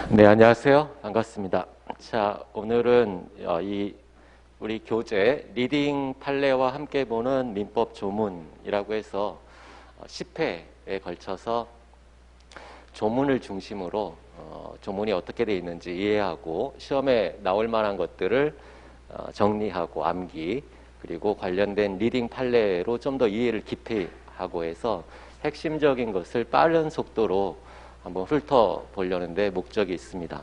네, 안녕하세요. 반갑습니다. 자, 오늘은 우리 교재 리딩 판례와 함께 보는 민법 조문이라고 해서 10회에 걸쳐서 조문을 중심으로 조문이 어떻게 되어 있는지 이해하고 시험에 나올 만한 것들을 정리하고 암기, 그리고 관련된 리딩 판례로 좀 더 이해를 깊이 하고 해서 핵심적인 것을 빠른 속도로 한번 훑어보려는데 목적이 있습니다.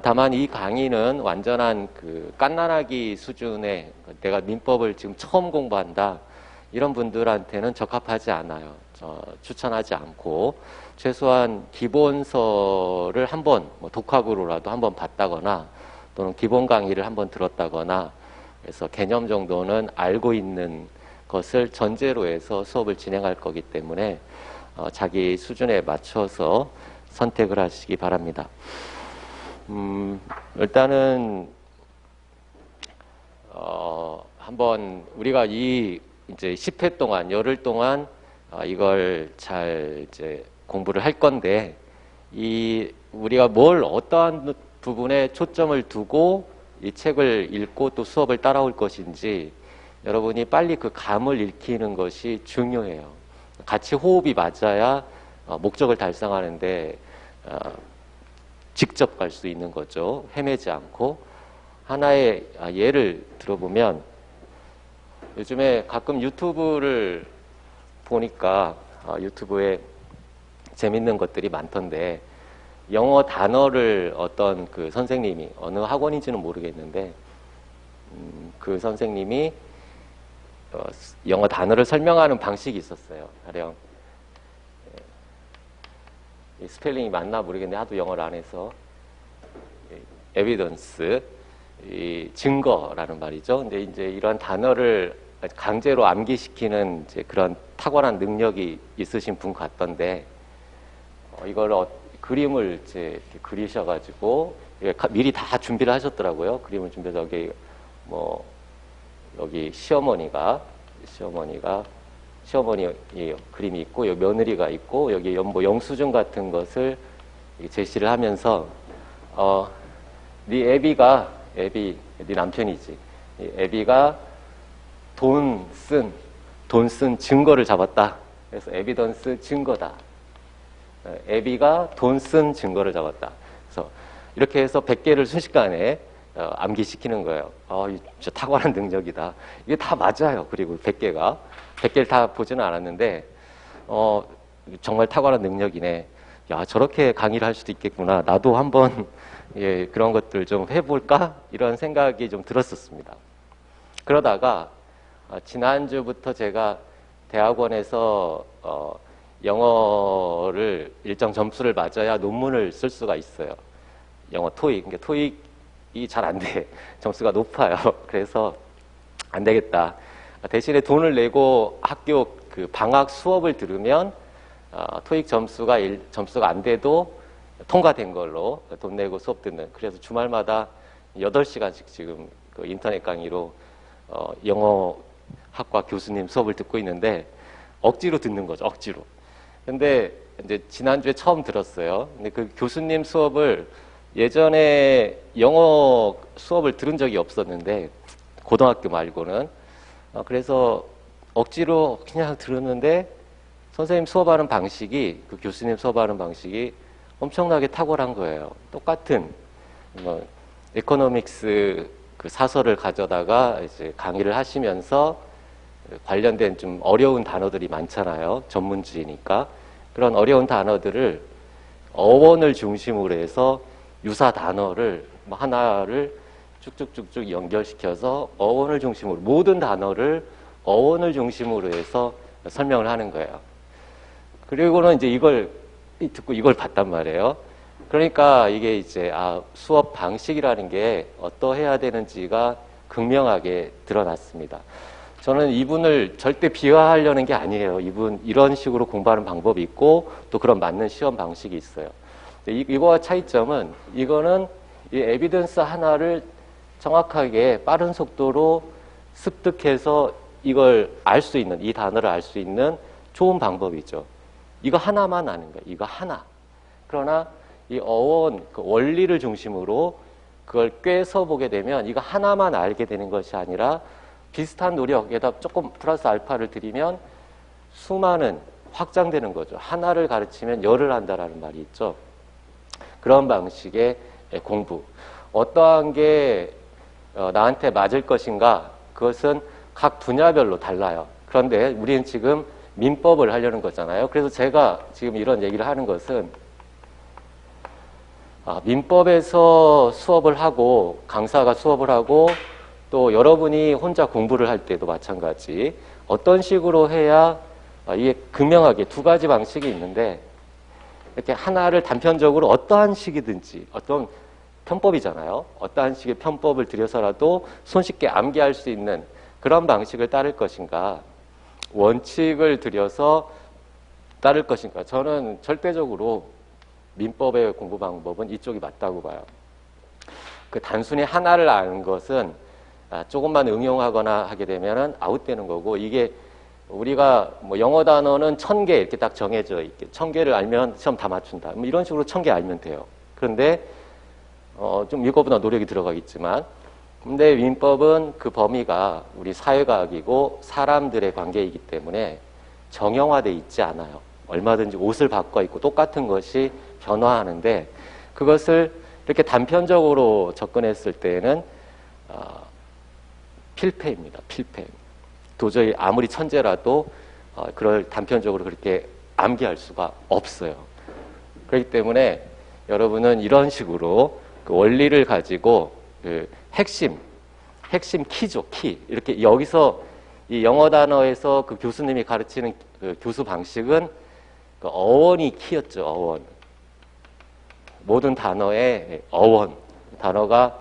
다만 이 강의는 완전한 깐난하기 수준의, 내가 민법을 지금 처음 공부한다 이런 분들한테는 적합하지 않아요. 추천하지 않고 최소한 기본서를 한번 독학으로라도 한번 봤다거나 또는 기본 강의를 한번 들었다거나 그래서 개념 정도는 알고 있는 것을 전제로 해서 수업을 진행할 거기 때문에 자기 수준에 맞춰서 선택을 하시기 바랍니다. 일단은 한번 우리가 이제 10회 동안, 열흘 동안 이걸 잘 이제 공부를 할 건데, 우리가 어떠한 부분에 초점을 두고 이 책을 읽고 또 수업을 따라올 것인지 여러분이 빨리 그 감을 익히는 것이 중요해요. 같이 호흡이 맞아야 목적을 달성하는데 직접 갈 수 있는 거죠. 헤매지 않고. 하나의 예를 들어보면, 요즘에 가끔 유튜브를 보니까 유튜브에 재밌는 것들이 많던데, 영어 단어를 어떤 선생님이, 어느 학원인지는 모르겠는데 그 선생님이 영어 단어를 설명하는 방식이 있었어요. 가령 스펠링이 맞나 모르겠는데 하도 영어를 안 해서 에비던스, 증거라는 말이죠. 근데 이제 이런 단어를 강제로 암기시키는 이제 그런 탁월한 능력이 있으신 분 같던데, 이걸 그림을 이제 이렇게 그리셔가지고 미리 다 준비를 하셨더라고요. 그림을 준비해서 여기 시어머니 그림이 있고, 여기 며느리가 있고, 여기 영수증 같은 것을 제시를 하면서, 네 남편이지. 애비가 돈 쓴 증거를 잡았다. 그래서 에비던스 증거다. 애비가 돈 쓴 증거를 잡았다. 그래서 이렇게 해서 100개를 순식간에 암기시키는 거예요. 진짜 탁월한 능력이다. 이게 다 맞아요. 그리고 100개를 다 보지는 않았는데, 정말 탁월한 능력이네. 야, 저렇게 강의를 할 수도 있겠구나. 나도 한번, 그런 것들 좀 해볼까? 이런 생각이 좀 들었었습니다. 그러다가, 지난주부터 제가 대학원에서, 영어를 일정 점수를 맞아야 논문을 쓸 수가 있어요. 영어 토익. 그러니까 토익이 잘 안 돼. 점수가 높아요. 그래서 안 되겠다. 대신에 돈을 내고 학교 방학 수업을 들으면 토익 점수가 안 돼도 통과된 걸로 돈 내고 수업 듣는. 그래서 주말마다 8시간씩 지금 인터넷 강의로 영어학과 교수님 수업을 듣고 있는데, 억지로 듣는 거죠. 억지로. 근데 이제 지난주에 처음 들었어요. 근데 그 교수님 수업을 예전에 영어 수업을 들은 적이 없었는데, 고등학교 말고는. 그래서 억지로 그냥 들었는데, 선생님 수업하는 방식이, 그 교수님 수업하는 방식이 엄청나게 탁월한 거예요. 똑같은 에코노믹스 사설을 가져다가 이제 강의를 하시면서 관련된 좀 어려운 단어들이 많잖아요. 전문지니까. 그런 어려운 단어들을 어원을 중심으로 해서 유사 단어를 하나를 쭉쭉쭉쭉 연결시켜서 어원을 중심으로, 모든 단어를 어원을 중심으로 해서 설명을 하는 거예요. 그리고는 이제 이걸 듣고 이걸 봤단 말이에요. 그러니까 이게 이제 수업 방식이라는 게 어떠해야 되는지가 극명하게 드러났습니다. 저는 이분을 절대 비하하려는 게 아니에요. 이분 이런 식으로 공부하는 방법이 있고 또 그런 맞는 시험 방식이 있어요. 이거와 차이점은, 이거는 이 에비던스 하나를 정확하게 빠른 속도로 습득해서 이걸 알 수 있는, 이 단어를 알 수 있는 좋은 방법이죠. 이거 하나만 아는 거예요. 이거 하나. 그러나 이 어원, 그 원리를 중심으로 그걸 꿰서 보게 되면 이거 하나만 알게 되는 것이 아니라 비슷한 노력에다 조금 플러스 알파를 들이면 수많은 확장되는 거죠. 하나를 가르치면 열을 한다라는 말이 있죠. 그런 방식의 공부. 어떠한 게 나한테 맞을 것인가? 그것은 각 분야별로 달라요. 그런데 우리는 지금 민법을 하려는 거잖아요. 그래서 제가 지금 이런 얘기를 하는 것은 민법에서 수업을 하고 강사가 수업을 하고 또 여러분이 혼자 공부를 할 때도 마찬가지 어떤 식으로 해야 이게 극명하게 두 가지 방식이 있는데 이렇게 하나를 단편적으로 어떠한 식이든지 어떤 편법이잖아요. 어떠한 식의 편법을 들여서라도 손쉽게 암기할 수 있는 그런 방식을 따를 것인가 원칙을 들여서 따를 것인가 저는 절대적으로 민법의 공부 방법은 이쪽이 맞다고 봐요. 그 단순히 하나를 아는 것은 조금만 응용하거나 하게 되면은 아웃되는 거고 이게 우리가 뭐 영어 단어는 1000개 이렇게 딱 정해져 있게 1000개를 알면 시험 다 맞춘다. 뭐 이런 식으로 1000개 알면 돼요. 그런데 좀 이거보다 노력이 들어가겠지만 근데 민법은 그 범위가 우리 사회과학이고 사람들의 관계이기 때문에 정형화돼 있지 않아요. 얼마든지 옷을 바꿔 입고 똑같은 것이 변화하는데 그것을 이렇게 단편적으로 접근했을 때에는 필패입니다. 필패. 도저히 아무리 천재라도 그걸 단편적으로 그렇게 암기할 수가 없어요. 그렇기 때문에 여러분은 이런 식으로 그 원리를 가지고 그 핵심 키죠, 키. 이렇게 여기서 이 영어 단어에서 그 교수님이 가르치는 그 교수 방식은 그 어원이 키였죠, 어원. 모든 단어의 어원. 단어가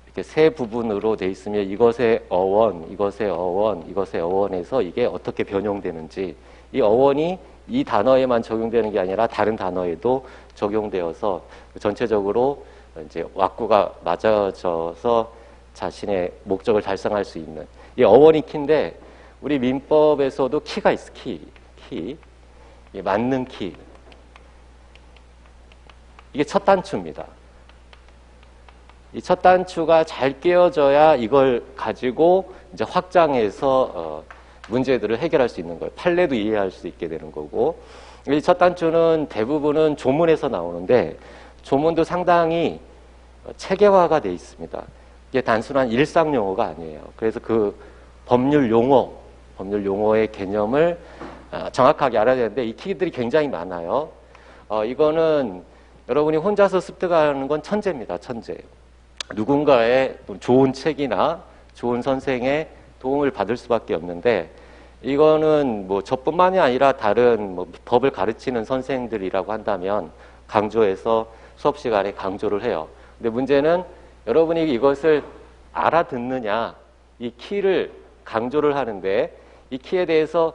이렇게 세 부분으로 돼 있으면 이것의 어원, 이것의 어원, 이것의 어원에서 이게 어떻게 변용되는지 이 어원이 이 단어에만 적용되는 게 아니라 다른 단어에도 적용되어서 전체적으로 이제 왁구가 맞아져서 자신의 목적을 달성할 수 있는 이 어원이 키인데 우리 민법에서도 키가 있어. 키. 맞는 키. 이게 첫 단추입니다. 이 첫 단추가 잘 끼워져야 이걸 가지고 이제 확장해서 문제들을 해결할 수 있는 거예요. 판례도 이해할 수 있게 되는 거고. 이 첫 단추는 대부분은 조문에서 나오는데 조문도 상당히 체계화가 돼 있습니다. 이게 단순한 일상 용어가 아니에요. 그래서 그 법률 용어의 개념을 정확하게 알아야 되는데 이 키들이 굉장히 많아요. 이거는 여러분이 혼자서 습득하는 건 천재입니다. 천재. 누군가의 좋은 책이나 좋은 선생의 도움을 받을 수밖에 없는데 이거는 뭐 저뿐만이 아니라 다른 뭐 법을 가르치는 선생들이라고 한다면 강조해서 수업 시간에 강조를 해요. 근데 문제는 여러분이 이것을 알아듣느냐, 이 키를 강조를 하는데 이 키에 대해서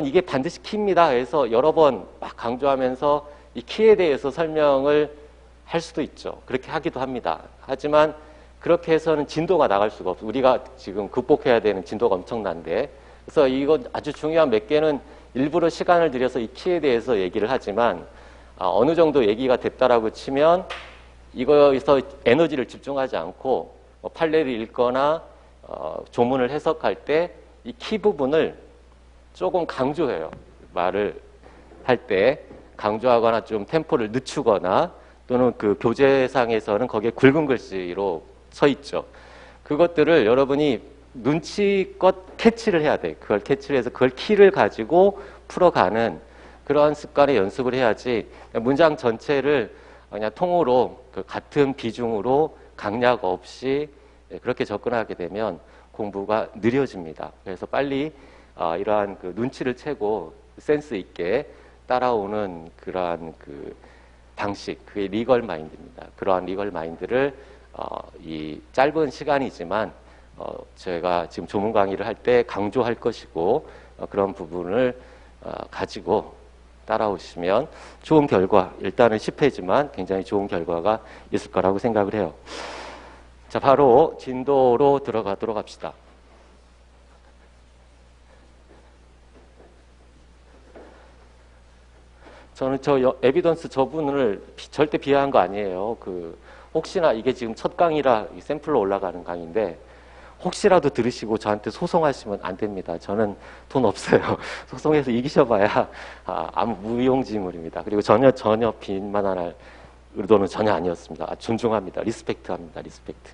이게 반드시 키입니다. 해서 여러 번 막 강조하면서 이 키에 대해서 설명을 할 수도 있죠. 그렇게 하기도 합니다. 하지만 그렇게 해서는 진도가 나갈 수가 없어요. 우리가 지금 극복해야 되는 진도가 엄청난데 그래서 이거 아주 중요한 몇 개는 일부러 시간을 들여서 이 키에 대해서 얘기를 하지만 어느 정도 얘기가 됐다라고 치면 이거에서 에너지를 집중하지 않고 판례를 읽거나 조문을 해석할 때 이 키 부분을 조금 강조해요. 말을 할 때 강조하거나 좀 템포를 늦추거나 또는 그 교재상에서는 거기에 굵은 글씨로 써 있죠. 그것들을 여러분이 눈치껏 캐치를 해야 돼. 그걸 캐치를 해서 그걸 키를 가지고 풀어가는 그런 습관의 연습을 해야지 문장 전체를 그냥 통으로 그 같은 비중으로 강약 없이 그렇게 접근하게 되면 공부가 느려집니다. 그래서 빨리 이러한 그 눈치를 채고 센스 있게 따라오는 그러한 그 방식, 그게 리걸 마인드입니다. 그러한 리걸 마인드를 이 짧은 시간이지만 제가 지금 조문 강의를 할 때 강조할 것이고 그런 부분을 가지고 따라오시면 좋은 결과, 일단은 10회지만 굉장히 좋은 결과가 있을 거라고 생각을 해요. 자, 바로 진도로 들어가도록 합시다. 저는 에비던스 저분을 절대 비하한 거 아니에요. 혹시나 이게 지금 첫 강의라 샘플로 올라가는 강의인데, 혹시라도 들으시고 저한테 소송하시면 안 됩니다. 저는 돈 없어요. 소송해서 이기셔봐야 아무 무용지물입니다. 그리고 전혀 빈만할 의도는 전혀 아니었습니다. 존중합니다. 리스펙트합니다. 리스펙트.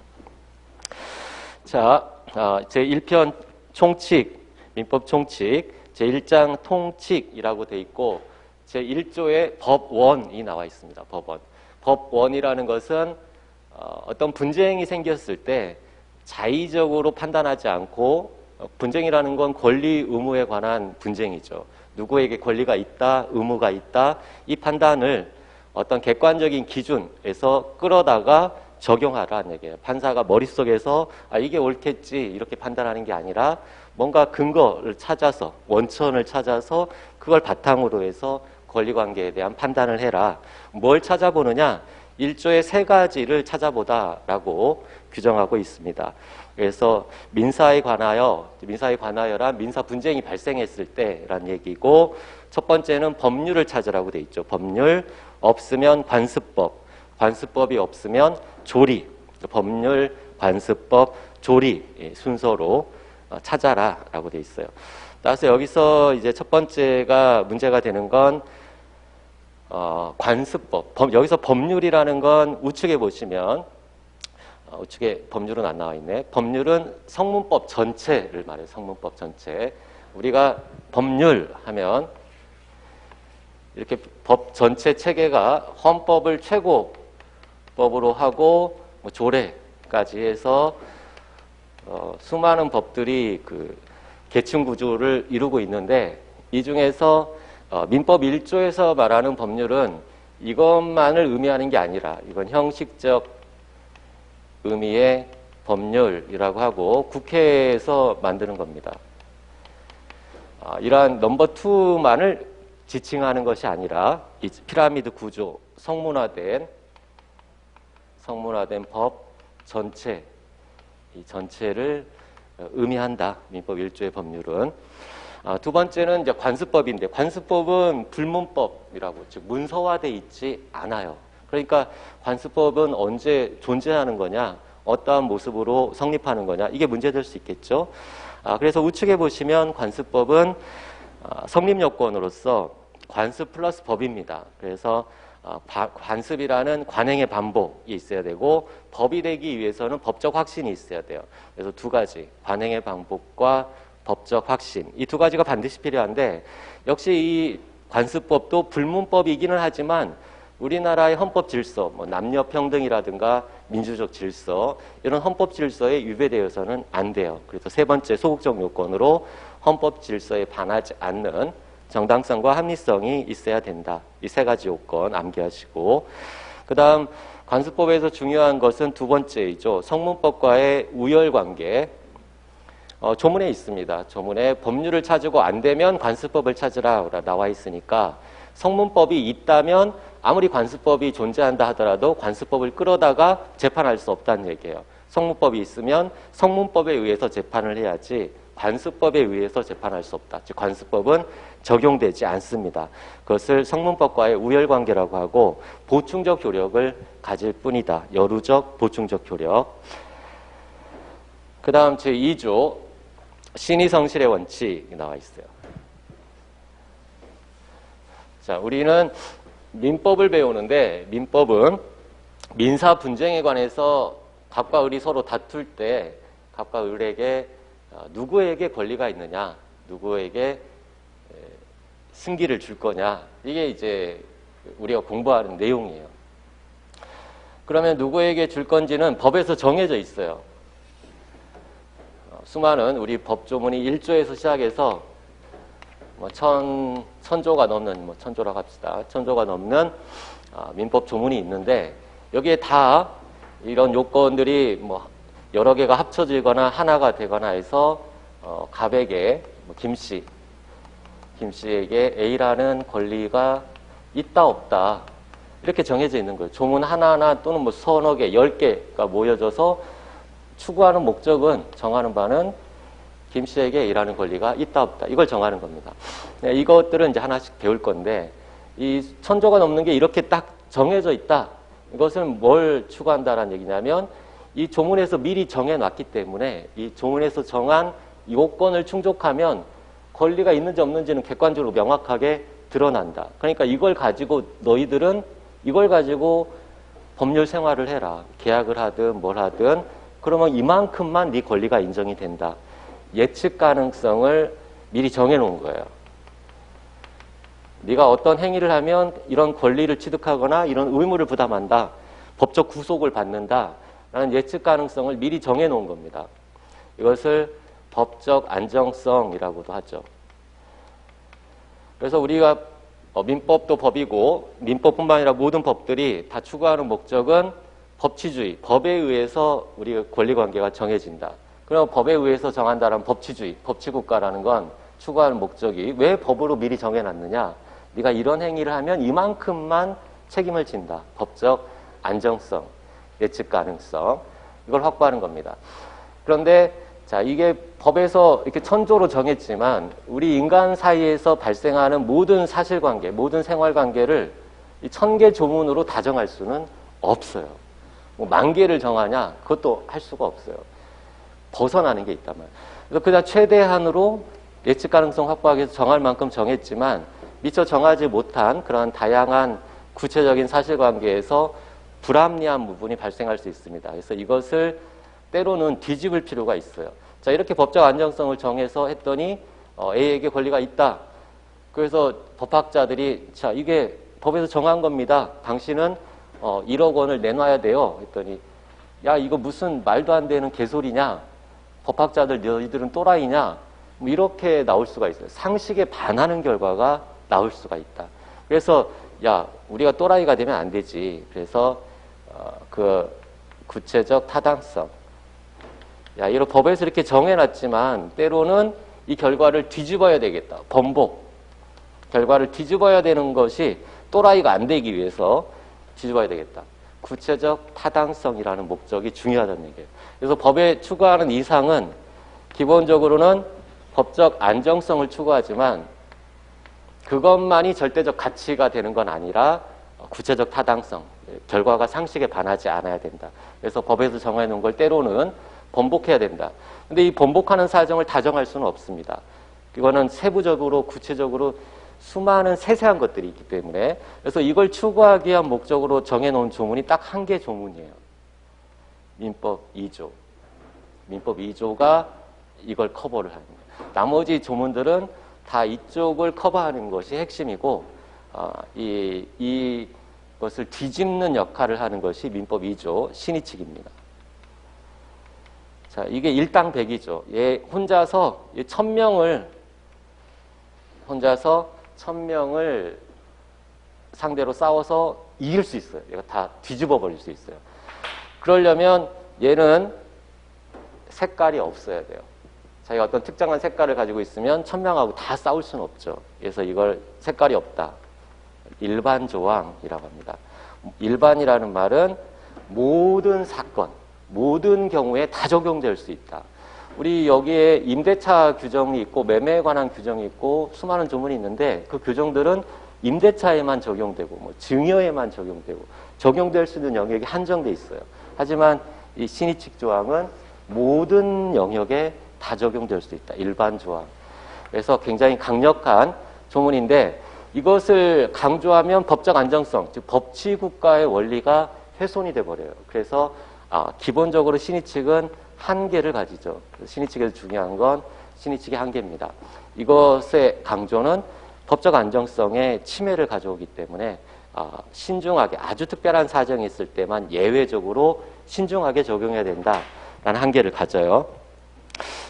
자, 제1편 총칙, 민법 총칙, 제1장 통칙이라고 돼 있고, 제1조에 법원이 나와 있습니다. 법원. 법원이라는 것은 어떤 분쟁이 생겼을 때 자의적으로 판단하지 않고, 분쟁이라는 건 권리 의무에 관한 분쟁이죠. 누구에게 권리가 있다, 의무가 있다, 이 판단을 어떤 객관적인 기준에서 끌어다가 적용하라는 얘기예요. 판사가 머릿속에서 이게 옳겠지 이렇게 판단하는 게 아니라 뭔가 근거를 찾아서, 원천을 찾아서 그걸 바탕으로 해서 권리관계에 대한 판단을 해라. 뭘 찾아보느냐? 1조의 3가지를 찾아보다라고 규정하고 있습니다. 그래서 민사에 관하여란 민사 분쟁이 발생했을 때란 얘기고, 첫 번째는 법률을 찾으라고 돼 있죠. 법률, 없으면 관습법, 관습법이 없으면 조리, 법률, 관습법, 조리 순서로 찾아라라고 돼 있어요. 따라서 여기서 이제 첫 번째가 문제가 되는 건 관습법. 여기서 법률이라는 건 우측에 보시면, 우측에 법률은 안 나와 있네. 법률은 성문법 전체를 말해요. 성문법 전체. 우리가 법률 하면 이렇게 법 전체 체계가 헌법을 최고법으로 하고 조례까지 해서 수많은 법들이 계층 구조를 이루고 있는데, 이 중에서 민법 1조에서 말하는 법률은 이것만을 의미하는 게 아니라, 이건 형식적 의미의 법률이라고 하고 국회에서 만드는 겁니다. 이러한 넘버 2만을 지칭하는 것이 아니라 이 피라미드 구조, 성문화된 법 전체, 이 전체를 의미한다. 민법 1조의 법률은. 두 번째는 이제 관습법인데, 관습법은 불문법이라고, 즉 문서화돼 있지 않아요. 그러니까 관습법은 언제 존재하는 거냐, 어떠한 모습으로 성립하는 거냐, 이게 문제될 수 있겠죠. 그래서 우측에 보시면 관습법은 성립 요건으로서 관습 플러스 법입니다. 그래서 관습이라는 관행의 반복이 있어야 되고, 법이 되기 위해서는 법적 확신이 있어야 돼요. 그래서 2가지, 관행의 반복과 법적 확신, 이 2가지가 반드시 필요한데, 역시 이 관습법도 불문법이기는 하지만 우리나라의 헌법 질서, 남녀 평등이라든가 민주적 질서, 이런 헌법 질서에 위배되어서는 안 돼요. 그래서 3번째 소극적 요건으로 헌법 질서에 반하지 않는 정당성과 합리성이 있어야 된다. 이 3가지 요건 암기하시고, 그 다음 관습법에서 중요한 것은 2번째이죠. 성문법과의 우열관계. 조문에 있습니다. 조문에 법률을 찾고 안 되면 관습법을 찾으라 나와 있으니까, 성문법이 있다면 아무리 관습법이 존재한다 하더라도 관습법을 끌어다가 재판할 수 없다는 얘기예요. 성문법이 있으면 성문법에 의해서 재판을 해야지 관습법에 의해서 재판할 수 없다. 즉 관습법은 적용되지 않습니다. 그것을 성문법과의 우열관계라고 하고 보충적 효력을 가질 뿐이다. 여루적 보충적 효력. 그 다음 제2조 신의성실의 원칙이 나와 있어요. 자, 우리는 민법을 배우는데, 민법은 민사 분쟁에 관해서 갑과 을이 서로 다툴 때 갑과 을에게 누구에게 권리가 있느냐, 누구에게 승기를 줄 거냐, 이게 이제 우리가 공부하는 내용이에요. 그러면 누구에게 줄 건지는 법에서 정해져 있어요. 수많은 우리 법조문이 1조에서 시작해서 천조가 넘는, 천조라고 합시다. 천조가 넘는 민법 조문이 있는데, 여기에 다 이런 요건들이 여러 개가 합쳐지거나 하나가 되거나 해서 갑에게 김씨에게 A라는 권리가 있다 없다 이렇게 정해져 있는 거예요. 조문 하나하나 또는 서너 개, 10개가 모여져서 추구하는 목적은, 정하는 바는 김씨에게 A라는 권리가 있다 없다 이걸 정하는 겁니다. 이것들은 이제 하나씩 배울 건데, 이 천조가 넘는 게 이렇게 딱 정해져 있다. 이것은 뭘 추구한다라는 얘기냐면 이 조문에서 미리 정해놨기 때문에 이 조문에서 정한 요건을 충족하면 권리가 있는지 없는지는 객관적으로 명확하게 드러난다. 그러니까 이걸 가지고 너희들은 이걸 가지고 법률 생활을 해라. 계약을 하든 뭘 하든 그러면 이만큼만 네 권리가 인정이 된다. 예측 가능성을 미리 정해놓은 거예요. 네가 어떤 행위를 하면 이런 권리를 취득하거나 이런 의무를 부담한다. 법적 구속을 받는다. 라는 예측 가능성을 미리 정해놓은 겁니다. 이것을 법적 안정성이라고도 하죠. 그래서 우리가 민법도 법이고 민법뿐만 아니라 모든 법들이 다 추구하는 목적은 법치주의, 법에 의해서 우리 권리관계가 정해진다. 그럼 법에 의해서 정한다는 법치주의, 법치국가라는 건 추구하는 목적이 왜 법으로 미리 정해놨느냐. 네가 이런 행위를 하면 이만큼만 책임을 진다. 법적 안정성, 예측 가능성 이걸 확보하는 겁니다. 그런데 자 이게 법에서 이렇게 천조로 정했지만 우리 인간 사이에서 발생하는 모든 사실관계, 모든 생활관계를 이 1000개 조문으로 다 정할 수는 없어요. 뭐 10,000개를 정하냐? 그것도 할 수가 없어요. 벗어나는 게 있단 말이에요. 그래서 그냥 최대한으로 예측 가능성 확보하기 위해서 정할 만큼 정했지만 미처 정하지 못한 그런 다양한 구체적인 사실관계에서 불합리한 부분이 발생할 수 있습니다. 그래서 이것을 때로는 뒤집을 필요가 있어요. 자, 이렇게 법적 안정성을 정해서 했더니 A에게 권리가 있다. 그래서 법학자들이 자, 이게 법에서 정한 겁니다. 당신은 1억 원을 내놔야 돼요. 했더니 야, 이거 무슨 말도 안 되는 개소리냐? 법학자들 너희들은 또라이냐? 뭐 이렇게 나올 수가 있어요. 상식에 반하는 결과가 나올 수가 있다. 그래서 야, 우리가 또라이가 되면 안 되지. 그래서 그 구체적 타당성. 야, 이런 법에서 이렇게 정해놨지만 때로는 이 결과를 뒤집어야 되겠다. 번복. 결과를 뒤집어야 되는 것이 또라이가 안 되기 위해서 뒤집어야 되겠다. 구체적 타당성이라는 목적이 중요하다는 얘기예요. 그래서 법에 추구하는 이상은 기본적으로는 법적 안정성을 추구하지만 그것만이 절대적 가치가 되는 건 아니라 구체적 타당성, 결과가 상식에 반하지 않아야 된다. 그래서 법에서 정해놓은 걸 때로는 번복해야 된다. 근데 이 번복하는 사정을 다 정할 수는 없습니다. 이거는 세부적으로 구체적으로 수많은 세세한 것들이 있기 때문에 그래서 이걸 추구하기 위한 목적으로 정해놓은 조문이 딱 한 개 조문이에요. 민법 2조. 민법 2조가 이걸 커버를 하는 거예요. 나머지 조문들은 다 이쪽을 커버하는 것이 핵심이고 이것을 뒤집는 역할을 하는 것이 민법 2조 신의칙입니다. 자, 이게 일당백이죠. 얘 혼자서 1000명을 상대로 싸워서 이길 수 있어요. 얘가 다 뒤집어 버릴 수 있어요. 그러려면 얘는 색깔이 없어야 돼요. 자기가 어떤 특정한 색깔을 가지고 있으면 1000명하고 다 싸울 수는 없죠. 그래서 이걸 색깔이 없다. 일반 조항이라고 합니다. 일반이라는 말은 모든 사건, 모든 경우에 다 적용될 수 있다. 우리 여기에 임대차 규정이 있고 매매에 관한 규정이 있고 수많은 조문이 있는데 그 규정들은 임대차에만 적용되고 뭐 증여에만 적용되고 적용될 수 있는 영역이 한정돼 있어요. 하지만 이 신의칙 조항은 모든 영역에 다 적용될 수 있다. 일반 조항. 그래서 굉장히 강력한 조문인데 이것을 강조하면 법적 안정성, 즉 법치국가의 원리가 훼손이 돼버려요. 그래서 기본적으로 신의칙은 한계를 가지죠. 신의칙에서 중요한 건 신의칙의 한계입니다. 이것의 강조는 법적 안정성에 침해를 가져오기 때문에 신중하게 아주 특별한 사정이 있을 때만 예외적으로 신중하게 적용해야 된다라는 한계를 가져요.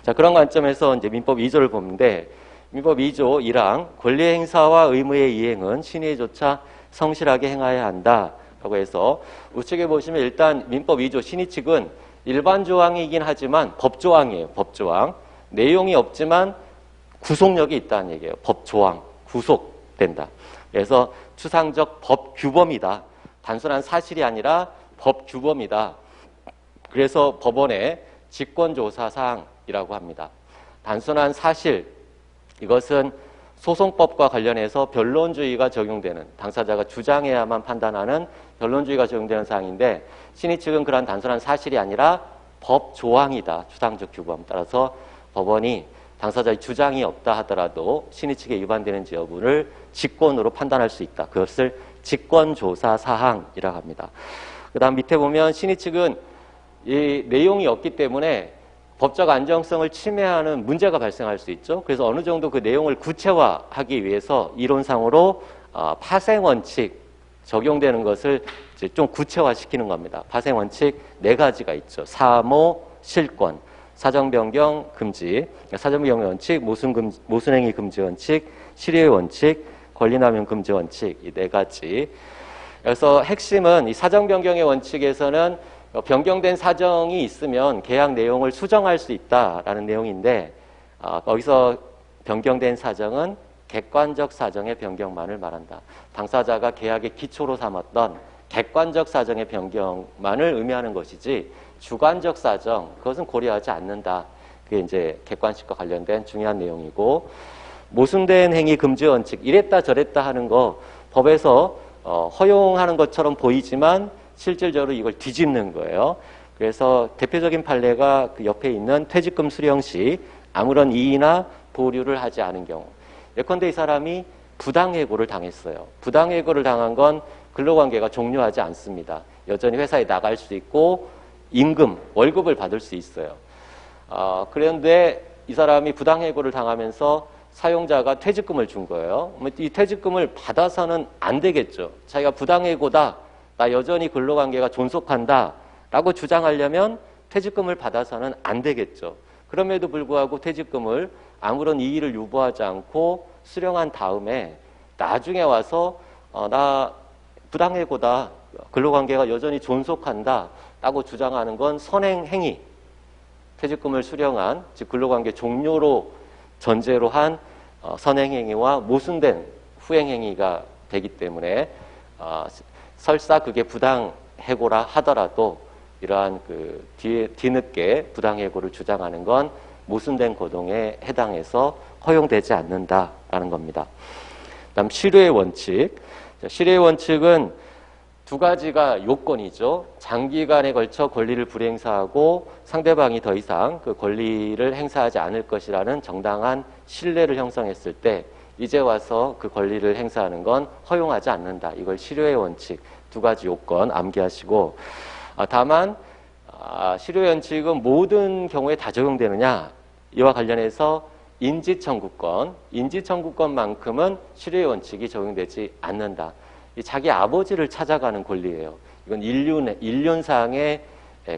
자, 그런 관점에서 이제 민법 2조를 보는데 민법 2조 1항 권리의 행사와 의무의 이행은 신의조차 성실하게 행하여야 한다라고 해서 우측에 보시면 일단 민법 2조 신의칙은 일반 조항이긴 하지만 법조항이에요. 법조항. 내용이 없지만 구속력이 있다는 얘기예요. 법조항. 구속된다. 그래서 추상적 법규범이다. 단순한 사실이 아니라 법규범이다. 그래서 법원의 직권조사사항이라고 합니다. 단순한 사실, 이것은 소송법과 관련해서 변론주의가 적용되는, 당사자가 주장해야만 판단하는 변론주의가 적용되는 사항인데, 신의 측은 그러한 단순한 사실이 아니라 법 조항이다. 추상적 규범 따라서 법원이 당사자의 주장이 없다 하더라도 신의 측에 위반되는지 여부를 직권으로 판단할 수 있다. 그것을 직권조사 사항이라고 합니다. 그 다음 밑에 보면 신의 측은 이 내용이 없기 때문에 법적 안정성을 침해하는 문제가 발생할 수 있죠. 그래서 어느 정도 그 내용을 구체화하기 위해서 이론상으로 파생원칙 적용되는 것을 이제 좀 구체화시키는 겁니다. 파생원칙 4가지가 있죠. 사모, 실권, 사정변경 금지, 사정변경 원칙, 모순행위 금지 원칙, 실효의 원칙, 권리남용 금지 원칙, 이 4가지. 그래서 핵심은 이 사정변경의 원칙에서는 변경된 사정이 있으면 계약 내용을 수정할 수 있다라는 내용인데, 거기서 변경된 사정은 객관적 사정의 변경만을 말한다. 당사자가 계약의 기초로 삼았던 객관적 사정의 변경만을 의미하는 것이지 주관적 사정, 그것은 고려하지 않는다. 그게 이제 객관식과 관련된 중요한 내용이고, 모순된 행위 금지 원칙, 이랬다 저랬다 하는 거 법에서 허용하는 것처럼 보이지만 실질적으로 이걸 뒤집는 거예요. 그래서 대표적인 판례가 그 옆에 있는 퇴직금 수령 시 아무런 이의나 보류를 하지 않은 경우. 예컨대 이 사람이 부당해고를 당했어요. 부당해고를 당한 건 근로관계가 종료하지 않습니다. 여전히 회사에 나갈 수 있고 임금, 월급을 받을 수 있어요. 그런데 이 사람이 부당해고를 당하면서 사용자가 퇴직금을 준 거예요. 이 퇴직금을 받아서는 안 되겠죠. 자기가 부당해고다, 나 여전히 근로관계가 존속한다 라고 주장하려면 퇴직금을 받아서는 안 되겠죠. 그럼에도 불구하고 퇴직금을 아무런 이의를 유보하지 않고 수령한 다음에 나중에 와서 나 부당해고다, 근로관계가 여전히 존속한다 라고 주장하는 건 선행행위, 퇴직금을 수령한, 즉 근로관계 종료로 전제로 한 선행행위와 모순된 후행행위가 되기 때문에 설사 그게 부당해고라 하더라도 이러한 그 뒤늦게 부당해고를 주장하는 건 모순된 고동에 해당해서 허용되지 않는다라는 겁니다. 그다음 실효의 원칙. 실효의 원칙은 2가지가 요건이죠. 장기간에 걸쳐 권리를 불행사하고 상대방이 더 이상 그 권리를 행사하지 않을 것이라는 정당한 신뢰를 형성했을 때 이제 와서 그 권리를 행사하는 건 허용하지 않는다. 이걸 실효의 원칙 2가지 요건 암기하시고, 다만 실효의 원칙은 모든 경우에 다 적용되느냐, 이와 관련해서 인지청구권만큼은 실효의 원칙이 적용되지 않는다. 자기 아버지를 찾아가는 권리예요. 이건 인륜상의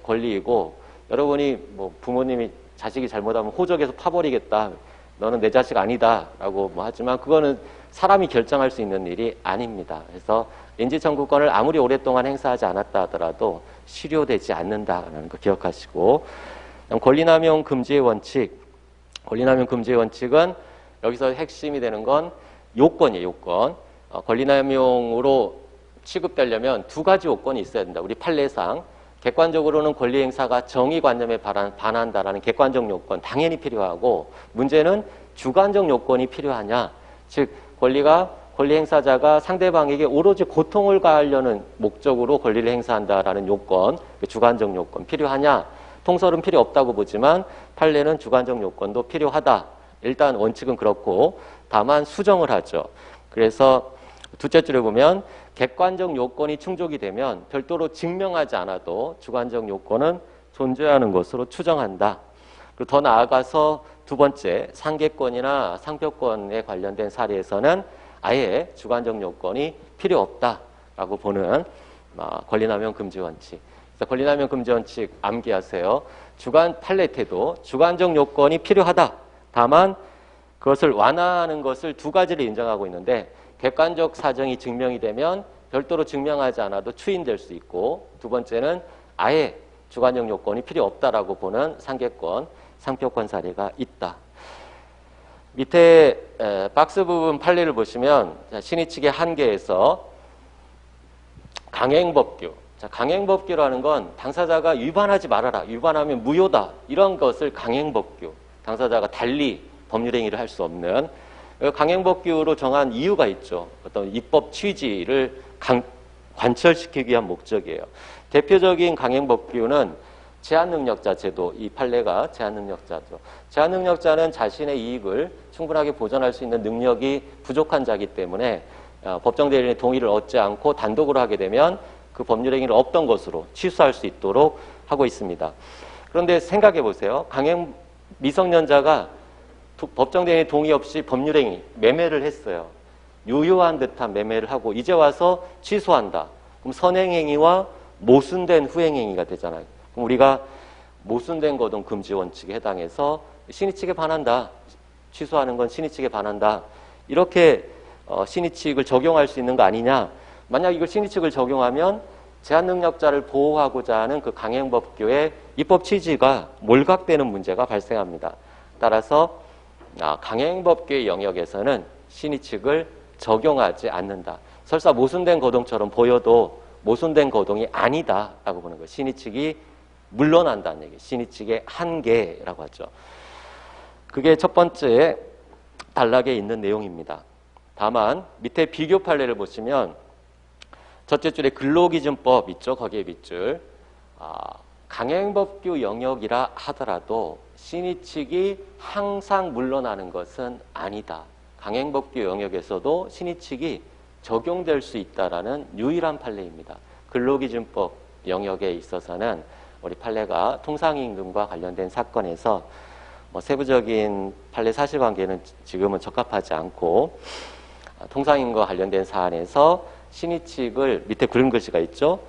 권리이고, 여러분이 뭐 부모님이 자식이 잘못하면 호적에서 파버리겠다, 너는 내 자식 아니다 라고 뭐 하지만 그거는 사람이 결정할 수 있는 일이 아닙니다. 그래서 인지청구권을 아무리 오랫동안 행사하지 않았다 하더라도 실효되지 않는다라는 거 기억하시고, 권리남용 금지의 원칙. 권리남용 금지의 원칙은 여기서 핵심이 되는 건 요건이에요. 요건. 권리남용으로 취급되려면 2가지 요건이 있어야 된다. 우리 판례상 객관적으로는 권리행사가 정의관념에 반한다라는 객관적 요건 당연히 필요하고, 문제는 주관적 요건이 필요하냐. 즉 권리 행사자가 상대방에게 오로지 고통을 가하려는 목적으로 권리를 행사한다라는 요건, 주관적 요건 필요하냐. 통설은 필요 없다고 보지만 판례는 주관적 요건도 필요하다. 일단 원칙은 그렇고, 다만 수정을 하죠. 그래서 둘째 줄에 보면 객관적 요건이 충족이 되면 별도로 증명하지 않아도 주관적 요건은 존재하는 것으로 추정한다. 그리고 더 나아가서 2번째 상계권이나 상표권에 관련된 사례에서는 아예 주관적 요건이 필요 없다라고 보는 권리남용 금지 원칙. 그래서 권리남용 금지 원칙 암기하세요. 판례 태도, 주관적 요건이 필요하다. 다만 그것을 완화하는 것을 2가지를 인정하고 있는데, 객관적 사정이 증명이 되면 별도로 증명하지 않아도 추인될 수 있고, 2번째는 아예 주관적 요건이 필요 없다라고 보는 상계권, 상표권 사례가 있다. 밑에 박스 부분 판례를 보시면 신의 측의 한계에서 강행법규. 강행법규라는 건 당사자가 위반하지 말아라, 위반하면 무효다, 이런 것을 강행법규. 당사자가 달리 법률행위를 할 수 없는 강행법규로 정한 이유가 있죠. 어떤 입법 취지를 관철시키기 위한 목적이에요. 대표적인 강행법규는 제한능력자 제도, 이 판례가 제한능력자죠. 제한능력자는 자신의 이익을 충분하게 보전할 수 있는 능력이 부족한 자이기 때문에 법정 대리인의 동의를 얻지 않고 단독으로 하게 되면 그 법률 행위를 없던 것으로 취소할 수 있도록 하고 있습니다. 그런데 생각해 보세요. 강행 미성년자가 법정 대리인의 동의 없이 법률 행위, 매매를 했어요. 유효한 듯한 매매를 하고 이제 와서 취소한다. 그럼 선행행위와 모순된 후행행위가 되잖아요. 그럼 우리가 모순된 거동 금지 원칙에 해당해서 신의 측에 반한다. 취소하는 건 신의 측에 반한다. 이렇게 신의 측을 적용할 수 있는 거 아니냐. 만약 이걸 신의 측을 적용하면 제한능력자를 보호하고자 하는 그 강행법규의 입법 취지가 몰각되는 문제가 발생합니다. 따라서 강행법규의 영역에서는 신의 측을 적용하지 않는다. 설사 모순된 거동처럼 보여도 모순된 거동이 아니다라고 보는 거예요. 신의 측이 물러난다는 얘기. 신의 측의 한계라고 하죠. 그게 첫 번째 단락에 있는 내용입니다. 다만 밑에 비교 판례를 보시면 첫째 줄에 근로기준법 있죠. 거기에 밑줄. 강행법규 영역이라 하더라도 신의 측이 항상 물러나는 것은 아니다. 강행법규 영역에서도 신의 측이 적용될 수 있다라는 유일한 판례입니다. 근로기준법 영역에 있어서는 우리 판례가 통상임금과 관련된 사건에서 세부적인 판례 사실관계는 지금은 적합하지 않고 통상임금과 관련된 사안에서 신의 측을 밑에 구름 글씨가 있죠.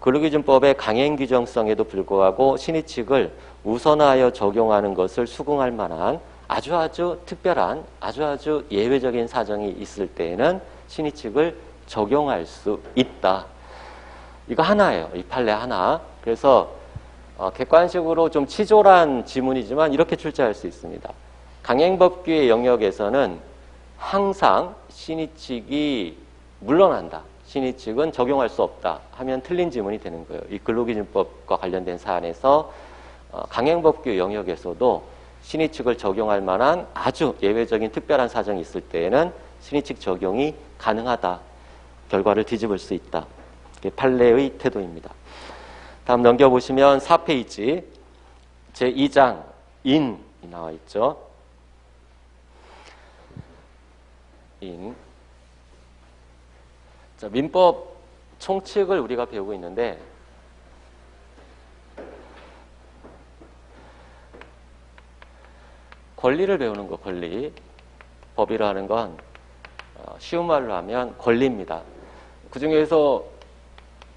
근로기준법의 강행 규정성에도 불구하고 신의 측을 우선하여 적용하는 것을 수긍할 만한 아주 특별한 아주 예외적인 사정이 있을 때에는 신의 측을 적용할 수 있다. 이거 하나예요. 이 판례 하나. 그래서 객관식으로 좀 치졸한 지문이지만 이렇게 출제할 수 있습니다. 강행법규의 영역에서는 항상 신의 측이 물러난다. 신의 측은 적용할 수 없다 하면 틀린 지문이 되는 거예요. 이 근로기준법과 관련된 사안에서 강행법규 영역에서도 신의 측을 적용할 만한 아주 예외적인 특별한 사정이 있을 때에는 신의 측 적용이 가능하다. 결과를 뒤집을 수 있다. 이게 판례의 태도입니다. 다음 넘겨보시면 4페이지 제2장 인이 나와 있죠. 인. 자, 민법 총칙을 우리가 배우고 있는데 권리를 배우는 거, 권리. 법이라는 건 쉬운 말로 하면 권리입니다. 그 중에서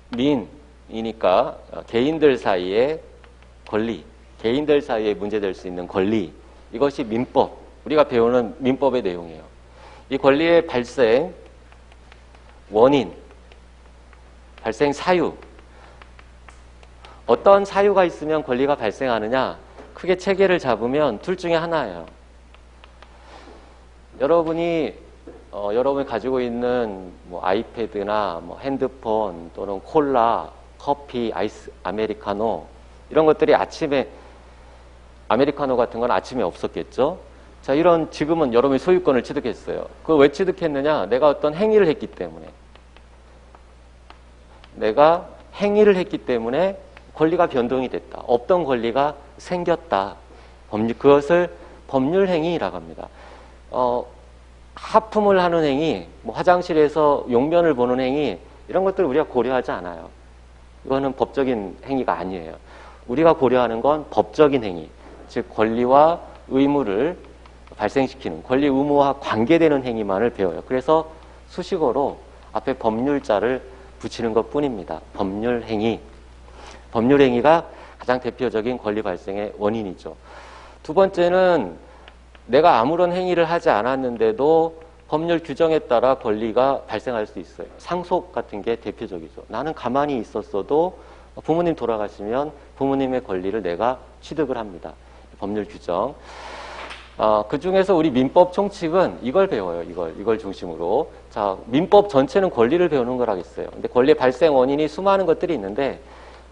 민이니까 개인들 사이의 권리, 개인들 사이에 문제될 수 있는 권리, 이것이 민법, 우리가 배우는 민법의 내용이에요. 이 권리의 발생, 원인, 발생 사유, 어떤 사유가 있으면 권리가 발생하느냐, 크게 체계를 잡으면 둘 중에 하나예요. 여러분이 가지고 있는 아이패드나 핸드폰 또는 콜라, 커피, 아이스, 아메리카노 이런 것들이 아침에 아메리카노 같은 건 아침에 없었겠죠. 자, 이런 지금은 여러분이 소유권을 취득했어요. 그걸 왜 취득했느냐? 내가 어떤 행위를 했기 때문에. 내가 행위를 했기 때문에 권리가 변동이 됐다. 없던 권리가 생겼다. 그것을 법률행위라고 합니다. 하품을 하는 행위, 화장실에서 용변을 보는 행위, 이런 것들을 우리가 고려하지 않아요. 이거는 법적인 행위가 아니에요. 우리가 고려하는 건 법적인 행위, 즉 권리와 의무를 발생시키는, 권리 의무와 관계되는 행위만을 배워요. 그래서 수식어로 앞에 법률자를 붙이는 것 뿐입니다. 법률행위. 법률행위가 가장 대표적인 권리 발생의 원인이죠. 두 번째는 내가 아무런 행위를 하지 않았는데도 법률 규정에 따라 권리가 발생할 수 있어요. 상속 같은 게 대표적이죠. 나는 가만히 있었어도 부모님 돌아가시면 부모님의 권리를 내가 취득을 합니다. 법률 규정. 그 중에서 우리 민법 총칙은 이걸 배워요. 이걸 중심으로. 자, 민법 전체는 권리를 배우는 거라겠어요. 근데 권리 발생 원인이 수많은 것들이 있는데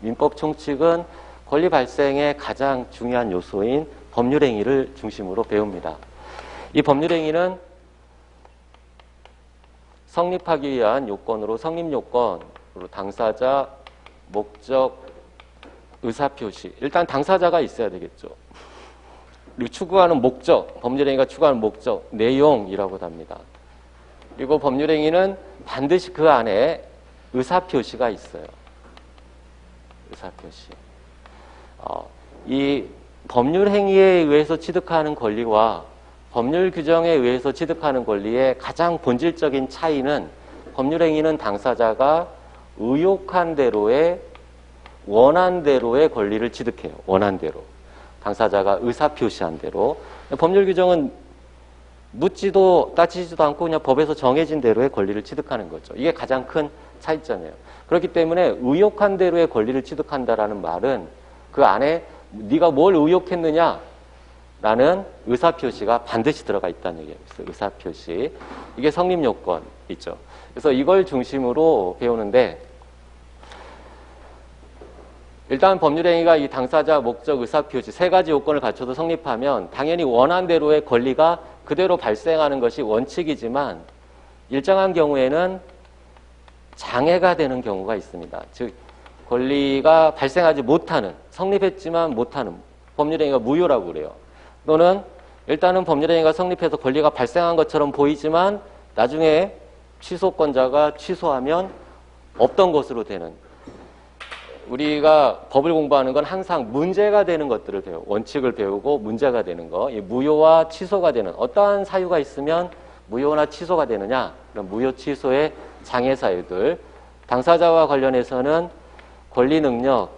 민법 총칙은 권리 발생의 가장 중요한 요소인 법률행위를 중심으로 배웁니다. 이 법률행위는 성립하기 위한 요건으로 성립 요건으로 당사자, 목적, 의사표시. 일단 당사자가 있어야 되겠죠. 그리고 추구하는 목적, 법률행위가 추구하는 목적, 내용이라고 합니다. 그리고 법률행위는 반드시 그 안에 의사표시가 있어요. 의사표시. 이 법률행위에 의해서 취득하는 권리와 법률 규정에 의해서 취득하는 권리의 가장 본질적인 차이는 법률행위는 당사자가 의욕한 대로의 원한 대로의 권리를 취득해요. 원한 대로. 당사자가 의사표시한 대로. 법률 규정은 묻지도 따지지도 않고 그냥 법에서 정해진 대로의 권리를 취득하는 거죠. 이게 가장 큰 차이점이에요. 그렇기 때문에 의욕한 대로의 권리를 취득한다라는 말은 그 안에 네가 뭘 의욕했느냐라는 의사표시가 반드시 들어가 있다는 얘기예요. 그래서 의사표시. 이게 성립요건이죠. 그래서 이걸 중심으로 배우는데 일단 법률행위가 이 당사자, 목적, 의사표시 세 가지 요건을 갖춰도 성립하면 당연히 원한대로의 권리가 그대로 발생하는 것이 원칙이지만 일정한 경우에는 장애가 되는 경우가 있습니다. 즉 권리가 발생하지 못하는, 성립했지만 못하는 법률행위가 무효라고 그래요. 또는 일단은 법률행위가 성립해서 권리가 발생한 것처럼 보이지만 나중에 취소권자가 취소하면 없던 것으로 되는, 우리가 법을 공부하는 건 항상 문제가 되는 것들을 배우고 원칙을 배우고 문제가 되는 거, 이 무효와 취소가 되는 어떠한 사유가 있으면 무효나 취소가 되느냐, 그런 무효 취소의 장애 사유들. 당사자와 관련해서는 권리 능력,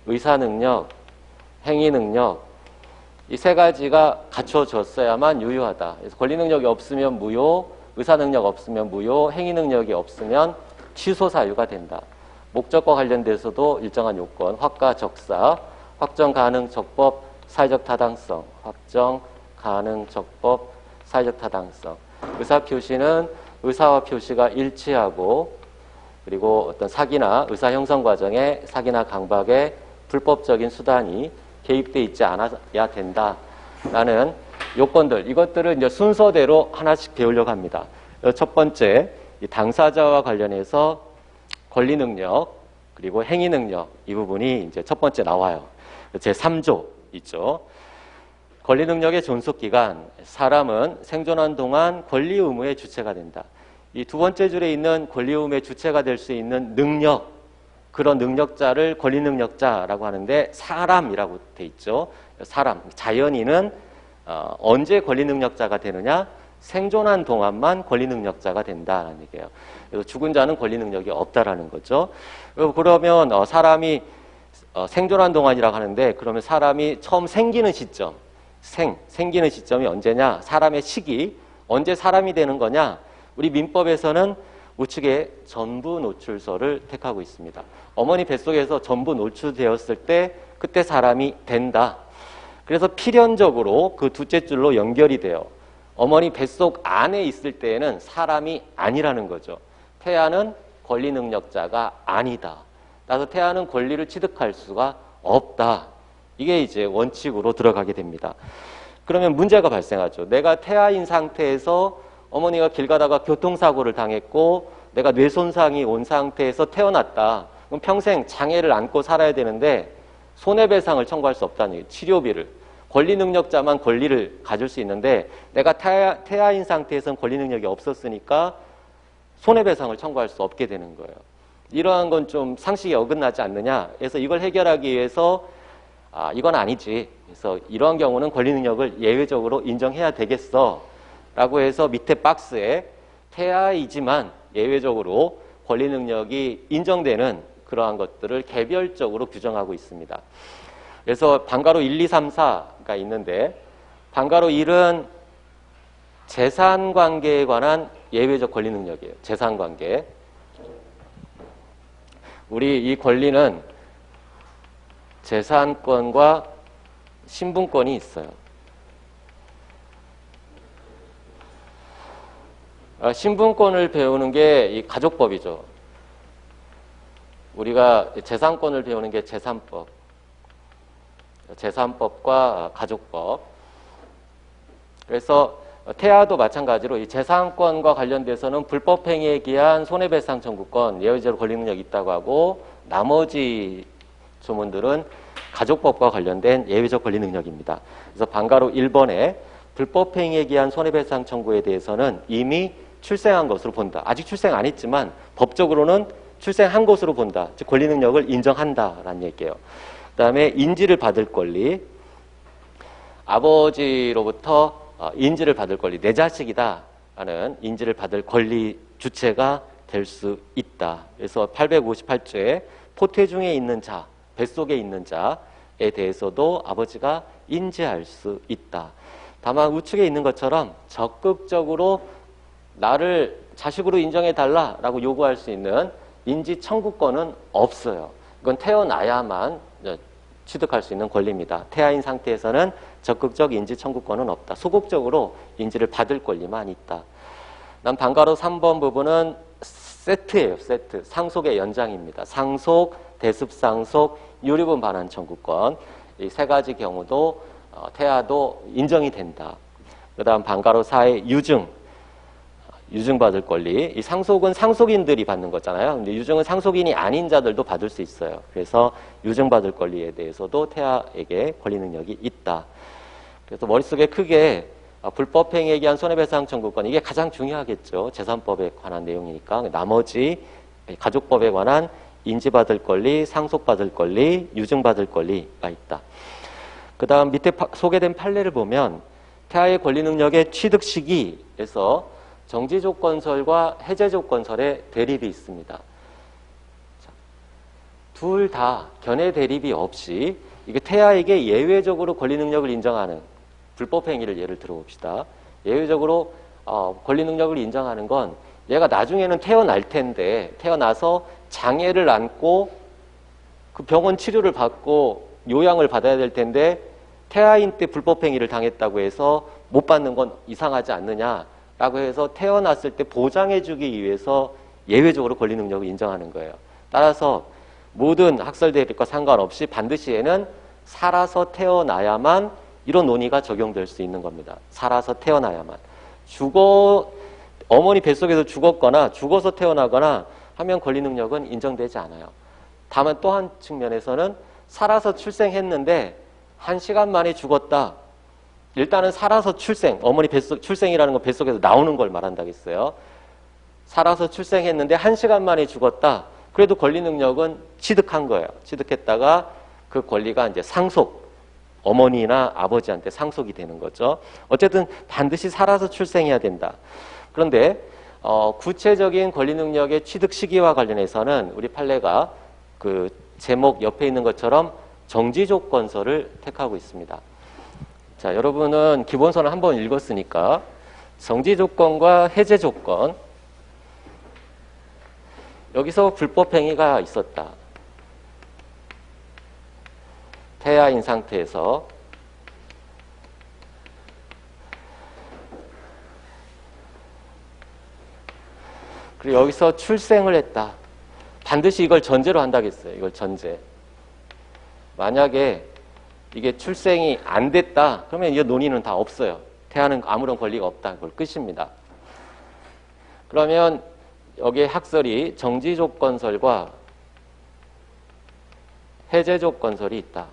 의사 능력, 행위 능력, 이 세 가지가 갖춰졌어야만 유효하다. 그래서 권리 능력이 없으면 무효, 의사 능력 없으면 무효, 행위 능력이 없으면 취소 사유가 된다. 목적과 관련돼서도 일정한 요건, 확가, 적사, 확정 가능 적법, 사회적 타당성, 확정 가능 적법, 사회적 타당성. 의사 표시는 의사와 표시가 일치하고 그리고 어떤 사기나 의사 형성 과정에 사기나 강박에 불법적인 수단이 개입돼 있지 않아야 된다라는 요건들, 이것들을 이제 순서대로 하나씩 배우려고 합니다. 첫 번째, 이 당사자와 관련해서 권리 능력 그리고 행위 능력, 이 부분이 이제 첫 번째 나와요. 제 3조 있죠. 권리 능력의 존속 기간, 사람은 생존한 동안 권리 의무의 주체가 된다. 이 두 번째 줄에 있는 권리 의무의 주체가 될 수 있는 능력, 그런 능력자를 권리 능력자라고 하는데 사람이라고 돼 있죠. 사람, 자연인은 언제 권리 능력자가 되느냐? 생존한 동안만 권리 능력자가 된다는 얘기예요. 그래서 죽은 자는 권리 능력이 없다라는 거죠. 그러면 사람이 생존한 동안이라고 하는데, 그러면 사람이 처음 생기는 시점, 생기는 시점이 언제냐? 사람의 시기, 언제 사람이 되는 거냐? 우리 민법에서는 우측에 전부 노출서를 택하고 있습니다. 어머니 뱃속에서 전부 노출되었을 때 그때 사람이 된다. 그래서 필연적으로 그 둘째 줄로 연결이 돼요. 어머니 뱃속 안에 있을 때에는 사람이 아니라는 거죠. 태아는 권리 능력자가 아니다. 따라서 태아는 권리를 취득할 수가 없다. 이게 이제 원칙으로 들어가게 됩니다. 그러면 문제가 발생하죠. 내가 태아인 상태에서 어머니가 길 가다가 교통사고를 당했고 내가 뇌손상이 온 상태에서 태어났다. 그럼 평생 장애를 안고 살아야 되는데 손해배상을 청구할 수 없다는 얘기예요. 치료비를. 권리 능력자만 권리를 가질 수 있는데 내가 태아인 상태에서는 권리 능력이 없었으니까 손해배상을 청구할 수 없게 되는 거예요. 이러한 건 좀 상식에 어긋나지 않느냐. 그래서 이걸 해결하기 위해서 이건 아니지. 그래서 이러한 경우는 권리 능력을 예외적으로 인정해야 되겠어. 라고 해서 밑에 박스에 태아이지만 예외적으로 권리 능력이 인정되는 그러한 것들을 개별적으로 규정하고 있습니다. 그래서 방가로 1, 2, 3, 4가 있는데 방가로 1은 재산관계에 관한 예외적 권리 능력이에요. 재산관계. 우리 이 권리는 재산권과 신분권이 있어요. 신분권을 배우는 게 이 가족법이죠. 우리가 재산권을 배우는 게 재산법. 재산법과 가족법. 그래서 태아도 마찬가지로 이 재산권과 관련돼서는 불법행위에 기한 손해배상 청구권 예외적으로 권리 능력이 있다고 하고, 나머지 조문들은 가족법과 관련된 예외적 권리 능력입니다. 그래서 방가로 1번에 불법행위에 기한 손해배상 청구에 대해서는 이미 출생한 것으로 본다. 아직 출생 안 했지만 법적으로는 출생한 것으로 본다. 즉 권리 능력을 인정한다라는 얘기예요. 그다음에 인지를 받을 권리. 아버지로부터 인지를 받을 권리, 내 자식이다라는 인지를 받을 권리 주체가 될 수 있다. 그래서 858조에 포태 중에 있는 자, 뱃속에 있는 자에 대해서도 아버지가 인지할 수 있다. 다만 우측에 있는 것처럼 적극적으로 나를 자식으로 인정해달라라고 요구할 수 있는 인지 청구권은 없어요. 이건 태어나야만 취득할 수 있는 권리입니다. 태아인 상태에서는 적극적 인지 청구권은 없다. 소극적으로 인지를 받을 권리만 있다. 난 방가로 3번 부분은 세트예요. 세트. 상속의 연장입니다. 상속, 대습상속, 유류분 반환 청구권. 이 세 가지 경우도 태아도 인정이 된다. 그 다음 방가로 4의 유증받을 권리. 이 상속은 상속인들이 받는 거잖아요. 근데 유증은 상속인이 아닌 자들도 받을 수 있어요. 그래서 유증받을 권리에 대해서도 태아에게 권리 능력이 있다. 그래서 머릿속에 크게 불법행위에 기한 손해배상 청구권, 이게 가장 중요하겠죠. 재산법에 관한 내용이니까. 나머지 가족법에 관한 인지받을 권리, 상속받을 권리, 유증받을 권리가 있다. 그 다음 밑에 소개된 판례를 보면 태아의 권리 능력의 취득 시기에서 정지조건설과 해제조건설의 대립이 있습니다. 둘 다 견해 대립이 없이 이게 태아에게 예외적으로 권리 능력을 인정하는 불법행위를 예를 들어봅시다. 예외적으로 권리 능력을 인정하는 건 얘가 나중에는 태어날 텐데 태어나서 장애를 안고 그 병원 치료를 받고 요양을 받아야 될 텐데 태아인 때 불법행위를 당했다고 해서 못 받는 건 이상하지 않느냐라고 해서 태어났을 때 보장해주기 위해서 예외적으로 권리 능력을 인정하는 거예요. 따라서 모든 학설 대립과 상관없이 반드시 얘는 살아서 태어나야만 이런 논의가 적용될 수 있는 겁니다. 살아서 태어나야만. 어머니 뱃속에서 죽었거나 죽어서 태어나거나 하면 권리 능력은 인정되지 않아요. 다만 또 한 측면에서는 살아서 출생했는데 1시간 만에 죽었다. 일단은 살아서 출생, 어머니 뱃속, 출생이라는 건 뱃속에서 나오는 걸 말한다겠어요. 살아서 출생했는데 1시간 만에 죽었다. 그래도 권리 능력은 취득한 거예요. 취득했다가 그 권리가 이제 상속, 어머니나 아버지한테 상속이 되는 거죠. 어쨌든 반드시 살아서 출생해야 된다. 그런데 구체적인 권리 능력의 취득 시기와 관련해서는 우리 판례가 그 제목 옆에 있는 것처럼 정지조건서를 택하고 있습니다. 자, 여러분은 기본서는 한번 읽었으니까 정지조건과 해제조건, 여기서 불법행위가 있었다. 태아인 상태에서 그리고 여기서 출생을 했다. 반드시 이걸 전제로 한다겠어요. 이걸 전제. 만약에 이게 출생이 안 됐다. 그러면 이 논의는 다 없어요. 태아는 아무런 권리가 없다. 그걸 끝입니다. 그러면 여기에 학설이 정지조건설과 해제조건설이 있다.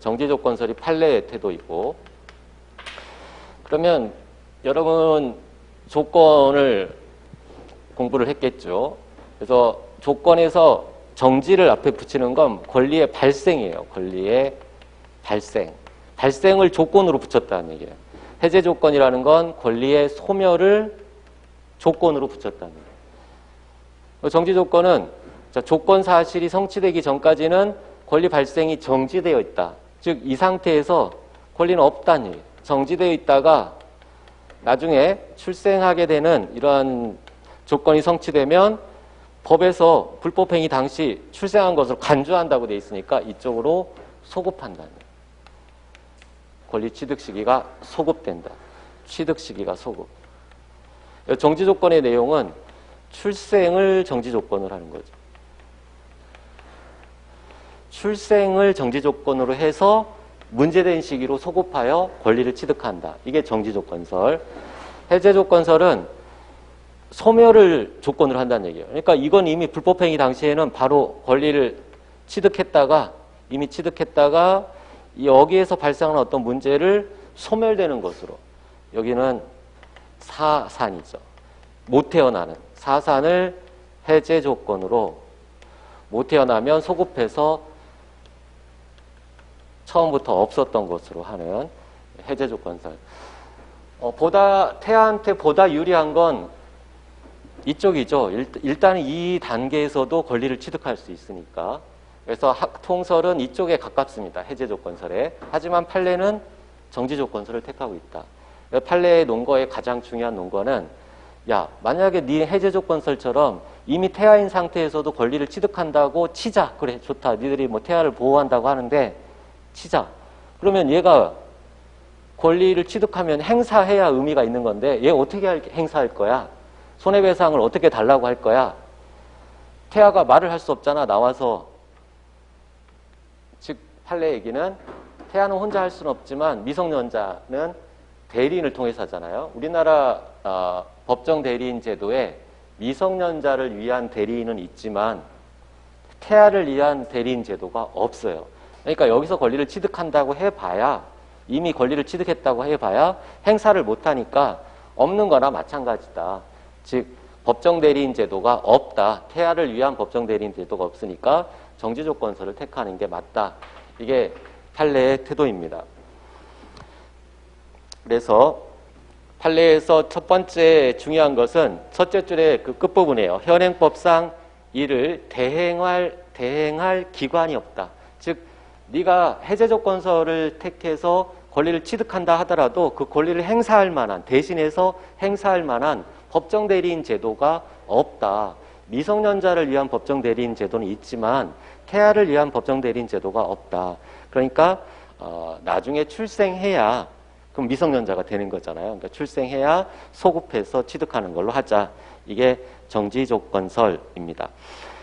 정지조건설이 판례의 태도이고, 그러면 여러분 조건을 공부를 했겠죠. 그래서 조건에서 정지를 앞에 붙이는 건 권리의 발생이에요. 권리의 발생. 발생을 조건으로 붙였다는 얘기예요. 해제 조건이라는 건 권리의 소멸을 조건으로 붙였다는 얘기예요. 정지 조건은 조건 사실이 성취되기 전까지는 권리 발생이 정지되어 있다. 즉 이 상태에서 권리는 없다는 얘기예요. 정지되어 있다가 나중에 출생하게 되는 이러한 조건이 성취되면 법에서 불법행위 당시 출생한 것으로 간주한다고 돼 있으니까 이쪽으로 소급한다는 거예요. 권리 취득 시기가 소급된다. 취득 시기가 소급. 정지 조건의 내용은 출생을 정지 조건으로 하는 거죠. 출생을 정지 조건으로 해서 문제된 시기로 소급하여 권리를 취득한다. 이게 정지조건설. 해제조건설은 소멸을 조건으로 한다는 얘기예요. 그러니까 이건 이미 불법행위 당시에는 바로 권리를 이미 취득했다가 여기에서 발생하는 어떤 문제를 소멸되는 것으로, 여기는 사산이죠. 못 태어나는 사산을 해제 조건으로, 못 태어나면 소급해서 처음부터 없었던 것으로 하는 해제 조건설. 태아한테 보다 유리한 건 이쪽이죠. 일단 이 단계에서도 권리를 취득할 수 있으니까. 그래서 통설은 이쪽에 가깝습니다. 해제 조건설에. 하지만 판례는 정지 조건설을 택하고 있다. 판례의 논거의 가장 중요한 논거는, 야, 만약에 네 해제 조건설처럼 이미 태아인 상태에서도 권리를 취득한다고 치자. 그래, 좋다. 니들이 뭐 태아를 보호한다고 하는데 치자. 그러면 얘가 권리를 취득하면 행사해야 의미가 있는 건데 얘 어떻게 행사할 거야? 손해배상을 어떻게 달라고 할 거야? 태아가 말을 할 수 없잖아. 나와서. 즉 판례 얘기는 태아는 혼자 할 수는 없지만 미성년자는 대리인을 통해서 하잖아요. 우리나라 법정 대리인 제도에 미성년자를 위한 대리인은 있지만 태아를 위한 대리인 제도가 없어요. 그러니까 여기서 권리를 취득한다고 해봐야, 이미 권리를 취득했다고 해봐야 행사를 못하니까 없는 거나 마찬가지다. 즉 법정 대리인 제도가 없다. 태아를 위한 법정 대리인 제도가 없으니까 정지조건설을 택하는 게 맞다. 이게 판례의 태도입니다. 그래서 판례에서 첫 번째 중요한 것은 첫째 줄의 그 끝부분이에요. 현행법상 이를 대행할 기관이 없다. 즉 네가 해제조건설을 택해서 권리를 취득한다 하더라도 그 권리를 행사할 만한, 대신해서 행사할 만한 법정 대리인 제도가 없다. 미성년자를 위한 법정 대리인 제도는 있지만 태아를 위한 법정 대리인 제도가 없다. 그러니까 나중에 출생해야 그럼 미성년자가 되는 거잖아요. 그러니까 출생해야 소급해서 취득하는 걸로 하자. 이게 정지조건설입니다.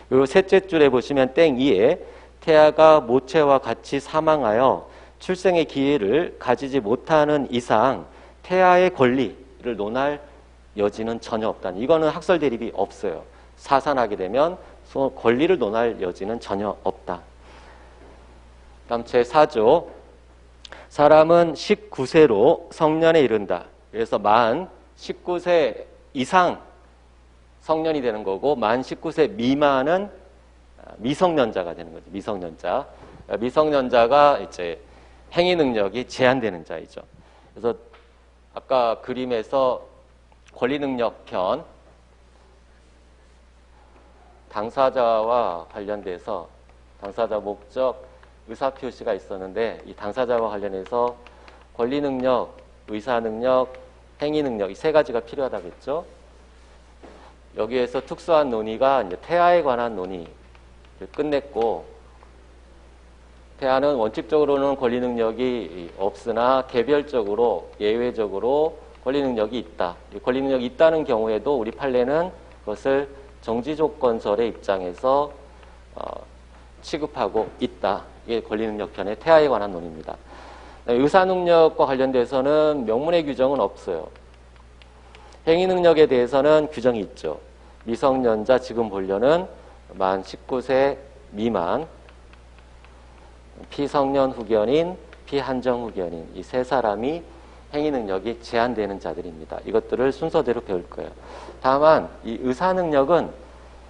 그리고 셋째 줄에 보시면 땡 2에 태아가 모체와 같이 사망하여 출생의 기회를 가지지 못하는 이상 태아의 권리를 논할 여지는 전혀 없다는, 이거는 학설 대립이 없어요. 사산하게 되면 권리를 논할 여지는 전혀 없다. 다음 제4조. 사람은 19세로 성년에 이른다. 그래서 만 19세 이상 성년이 되는 거고, 만 19세 미만은 미성년자가 되는 거죠. 미성년자. 미성년자가 이제 행위 능력이 제한되는 자이죠. 그래서 아까 그림에서 권리 능력 편 당사자와 관련돼서 당사자 목적, 의사 표시가 있었는데 이 당사자와 관련해서 권리 능력, 의사 능력, 행위 능력 이 세 가지가 필요하다고 했죠. 여기에서 특수한 논의가 이제 태아에 관한 논의를 끝냈고, 태아는 원칙적으로는 권리 능력이 없으나 개별적으로 예외적으로 권리 능력이 있다. 권리 능력이 있다는 경우에도 우리 판례는 그것을 정지조건설의 입장에서 취급하고 있다. 이게 권리능력 편의 태아에 관한 논의입니다. 의사능력과 관련돼서는 명문의 규정은 없어요. 행위능력에 대해서는 규정이 있죠. 미성년자 지금 보려는 만 19세 미만, 피성년 후견인, 피한정 후견인 이 세 사람이 행위능력이 제한되는 자들입니다. 이것들을 순서대로 배울 거예요. 다만 이 의사능력은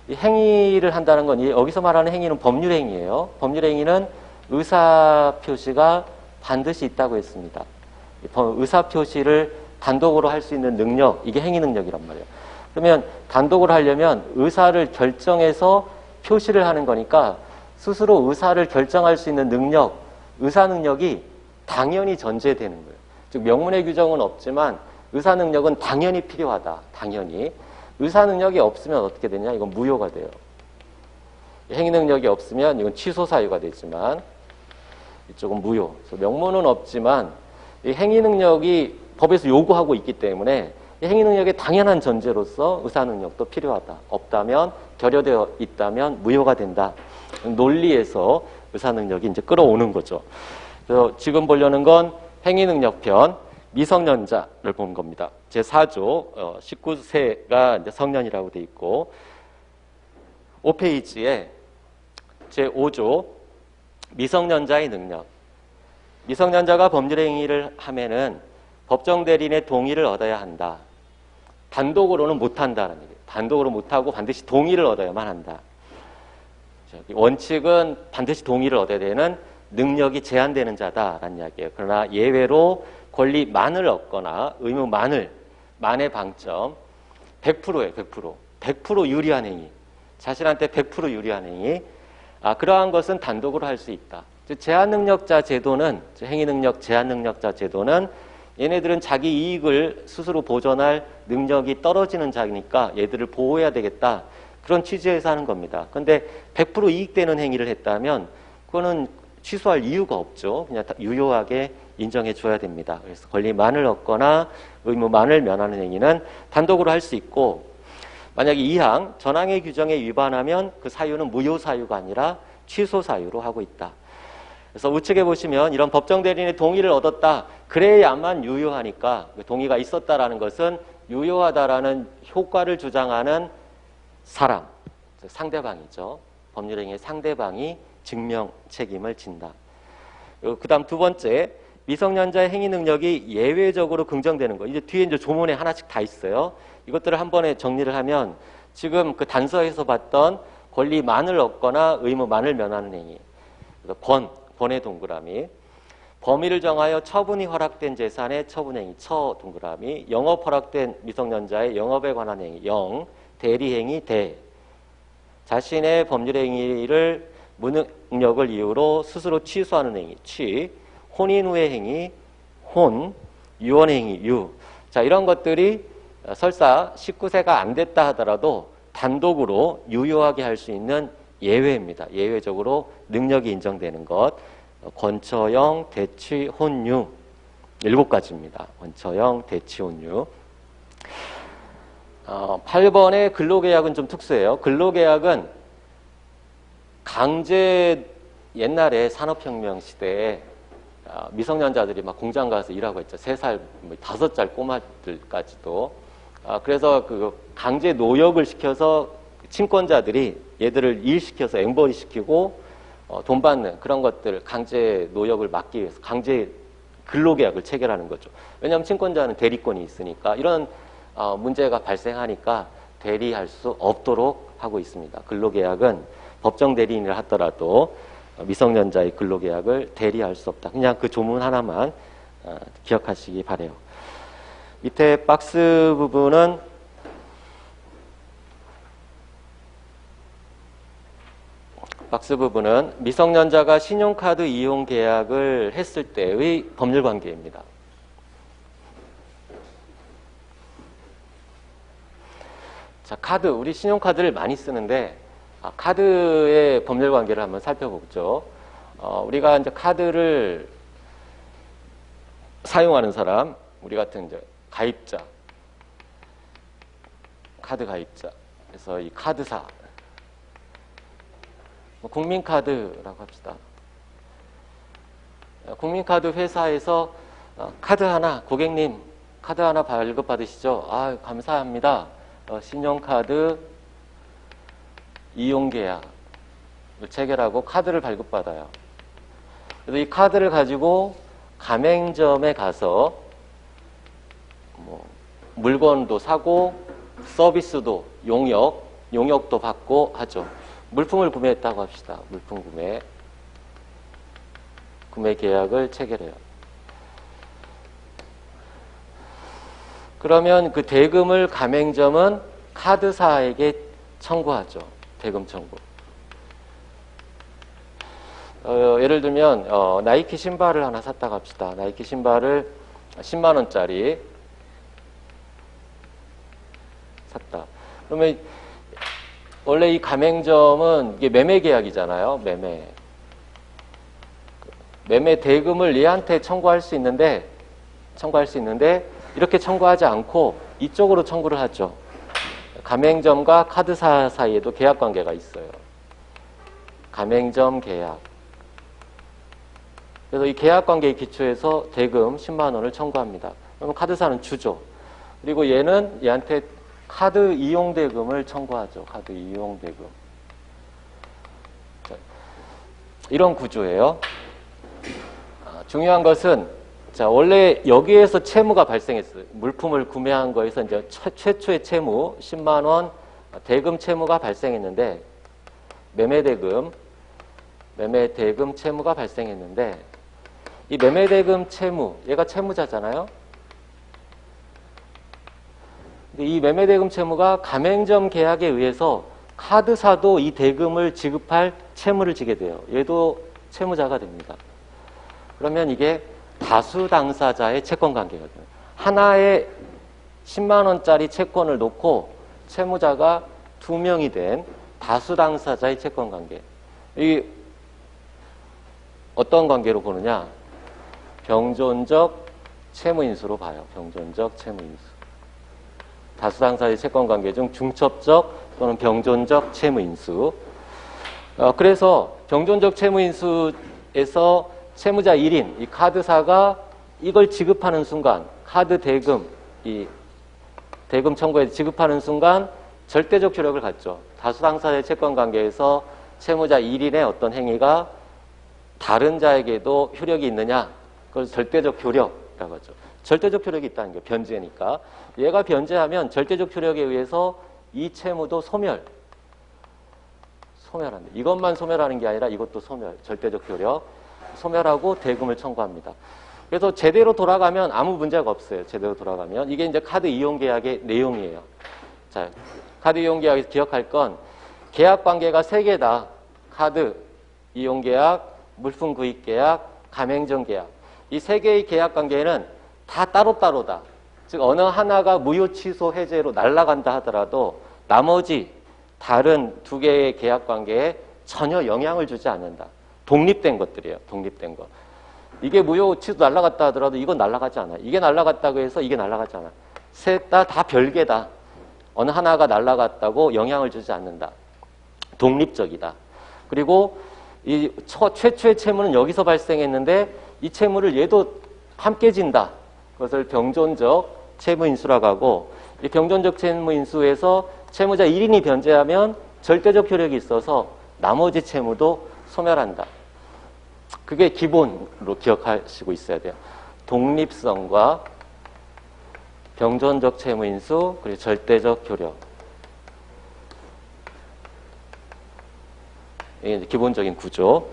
이 행위를 한다는 건 여기서 말하는 행위는 법률행위예요. 법률행위는 의사표시가 반드시 있다고 했습니다. 의사표시를 단독으로 할 수 있는 능력, 이게 행위능력이란 말이에요. 그러면 단독으로 하려면 의사를 결정해서 표시를 하는 거니까 스스로 의사를 결정할 수 있는 능력, 의사능력이 당연히 전제되는 거예요. 즉 명문의 규정은 없지만 의사능력은 당연히 필요하다. 당연히. 의사능력이 없으면 어떻게 되냐? 이건 무효가 돼요. 행위능력이 없으면 이건 취소 사유가 되지만 이쪽은 무효. 그래서 명문은 없지만 이 행위능력이 법에서 요구하고 있기 때문에 이 행위능력의 당연한 전제로서 의사능력도 필요하다. 없다면, 결여되어 있다면 무효가 된다. 논리에서 의사능력이 이제 끌어오는 거죠. 그래서 지금 보려는 건 행위능력편 미성년자를 본 겁니다. 제4조 19세가 이제 성년이라고 돼 있고 5페이지에 제5조 미성년자의 능력. 미성년자가 법률 행위를 하면은 법정 대리인의 동의를 얻어야 한다. 단독으로는 못한다는 얘기예요. 단독으로 못하고 반드시 동의를 얻어야만 한다. 원칙은 반드시 동의를 얻어야 되는 능력이 제한되는 자다라는 이야기예요. 그러나 예외로 권리만을 얻거나 의무만을, 만의 방점 100%예요. 100% 유리한 행위. 자신한테 100% 유리한 행위. 그러한 것은 단독으로 할 수 있다. 제한능력자 제도는, 행위능력 제한능력자 제도는 얘네들은 자기 이익을 스스로 보존할 능력이 떨어지는 자니까 얘들을 보호해야 되겠다. 그런 취지에서 하는 겁니다. 근데 100% 이익되는 행위를 했다면 그거는 취소할 이유가 없죠. 그냥 유효하게 인정해 줘야 됩니다. 그래서 권리만을 얻거나 의무만을 면하는 행위는 단독으로 할 수 있고, 만약에 2항 전항의 규정에 위반하면 그 사유는 무효 사유가 아니라 취소 사유로 하고 있다. 그래서 우측에 보시면 이런 법정 대리인의 동의를 얻었다. 그래야만 유효하니까, 동의가 있었다라는 것은 유효하다라는 효과를 주장하는 사람, 상대방이죠. 법률행위의 상대방이 증명 책임을 진다. 그 다음 두 번째, 미성년자의 행위 능력이 예외적으로 긍정되는 거. 이제 뒤에 이제 조문에 하나씩 다 있어요. 이것들을 한 번에 정리를 하면 지금 그 단서에서 봤던 권리만을 얻거나 의무만을 면하는 행위. 권의 동그라미. 범위를 정하여 처분이 허락된 재산의 처분행위, 처 동그라미. 영업 허락된 미성년자의 영업에 관한 행위, 영. 대리행위, 대. 자신의 법률행위를 무능력을 이유로 스스로 취소하는 행위, 취. 혼인 후의 행위, 혼. 유언행위, 유. 자, 이런 것들이 설사 19세가 안 됐다 하더라도 단독으로 유효하게 할 수 있는 예외입니다. 예외적으로 능력이 인정되는 것. 권처형, 대취, 혼유. 7가지입니다. 권처형, 대취, 혼유. 8번의 근로계약은 좀 특수해요. 근로계약은 강제, 옛날에 산업혁명 시대에 미성년자들이 막 공장 가서 일하고 있죠. 3살, 5살 꼬마들까지도. 그래서 그 강제 노역을 시켜서 친권자들이 얘들을 일시켜서 앵벌이 시키고 돈 받는 그런 것들, 강제 노역을 막기 위해서 강제 근로계약을 체결하는 거죠. 왜냐하면 친권자는 대리권이 있으니까 이런 문제가 발생하니까 대리할 수 없도록 하고 있습니다. 근로계약은 법정 대리인을 하더라도 미성년자의 근로계약을 대리할 수 없다. 그냥 그 조문 하나만 기억하시기 바래요. 밑에 박스 부분은 미성년자가 신용카드 이용 계약을 했을 때의 법률관계입니다. 자, 카드, 우리 신용카드를 많이 쓰는데 카드의 법률관계를 한번 살펴보죠. 우리가 이제 카드를 사용하는 사람, 우리 같은 이제 가입자, 카드 가입자. 그래서 이 카드사, 국민카드라고 합시다. 국민카드 회사에서 카드 하나, 고객님 카드 하나 발급받으시죠? 감사합니다. 신용카드 이용계약을 체결하고 카드를 발급받아요. 그래서 이 카드를 가지고 가맹점에 가서 물건도 사고 서비스도 용역도 받고 하죠. 물품을 구매했다고 합시다. 물품 구매 계약을 체결해요. 그러면 그 대금을 가맹점은 카드사에게 청구하죠. 대금 청구. 예를 들면 나이키 신발을 하나 샀다고 합시다. 나이키 신발을 10만 원짜리 샀다. 그러면 원래 이 가맹점은 이게 매매 계약이잖아요. 매매 대금을 얘한테 청구할 수 있는데 이렇게 청구하지 않고 이쪽으로 청구를 하죠. 가맹점과 카드사 사이에도 계약 관계가 있어요. 가맹점 계약. 그래서 이 계약관계에 기초해서 대금 10만 원을 청구합니다. 그러면 카드사는 주죠. 그리고 얘는 얘한테 카드 이용대금을 청구하죠. 카드 이용대금. 이런 구조예요. 중요한 것은 자, 원래 여기에서 채무가 발생했어요. 물품을 구매한 거에서 이제 최초의 채무 10만 원 대금 채무가 발생했는데 매매대금 채무가 발생했는데 이 매매대금 채무 얘가 채무자잖아요. 이 매매대금 채무가 가맹점 계약에 의해서 카드사도 이 대금을 지급할 채무를 지게 돼요. 얘도 채무자가 됩니다. 그러면 이게 다수 당사자의 채권 관계가 돼요. 하나의 10만 원짜리 채권을 놓고 채무자가 2명이 된 다수 당사자의 채권 관계. 이 어떤 관계로 보느냐? 병존적 채무인수로 봐요. 병존적 채무인수. 다수 당사자의 채권 관계 중 중첩적 또는 병존적 채무인수. 그래서 병존적 채무인수에서 채무자 1인, 이 카드사가 이걸 지급하는 순간, 카드 대금, 이 대금 청구에 지급하는 순간 절대적 효력을 갖죠. 다수 당사자의 채권 관계에서 채무자 1인의 어떤 행위가 다른 자에게도 효력이 있느냐? 그걸 절대적 효력이라고 하죠. 절대적 효력이 있다는 게 변제니까. 얘가 변제하면 절대적 효력에 의해서 이 채무도 소멸한다. 이것만 소멸하는 게 아니라 이것도 절대적 효력. 소멸하고 대금을 청구합니다. 그래서 제대로 돌아가면 아무 문제가 없어요. 제대로 돌아가면. 이게 이제 카드 이용 계약의 내용이에요. 자, 카드 이용 계약에서 기억할 건 계약 관계가 3개다. 카드 이용 계약, 물품 구입 계약, 가맹점 계약. 이 3개의 계약 관계는 다 따로따로다. 즉 어느 하나가 무효 취소 해제로 날아간다 하더라도 나머지 다른 2개의 계약 관계에 전혀 영향을 주지 않는다. 독립된 것들이에요. 독립된 거. 이게 무효 취소 날아갔다 하더라도 이건 날아가지 않아. 이게 날아갔다고 해서 이게 날아가지 않아. 셋 다 별개다. 어느 하나가 날아갔다고 영향을 주지 않는다. 독립적이다. 그리고 이 최초의 채무는 여기서 발생했는데 이 채무를 얘도 함께 진다. 그것을 병존적 채무인수라고 하고 이 병존적 채무인수에서 채무자 1인이 변제하면 절대적 효력이 있어서 나머지 채무도 소멸한다. 그게 기본으로 기억하시고 있어야 돼요. 독립성과 병존적 채무인수 그리고 절대적 효력. 이게 이제 기본적인 구조.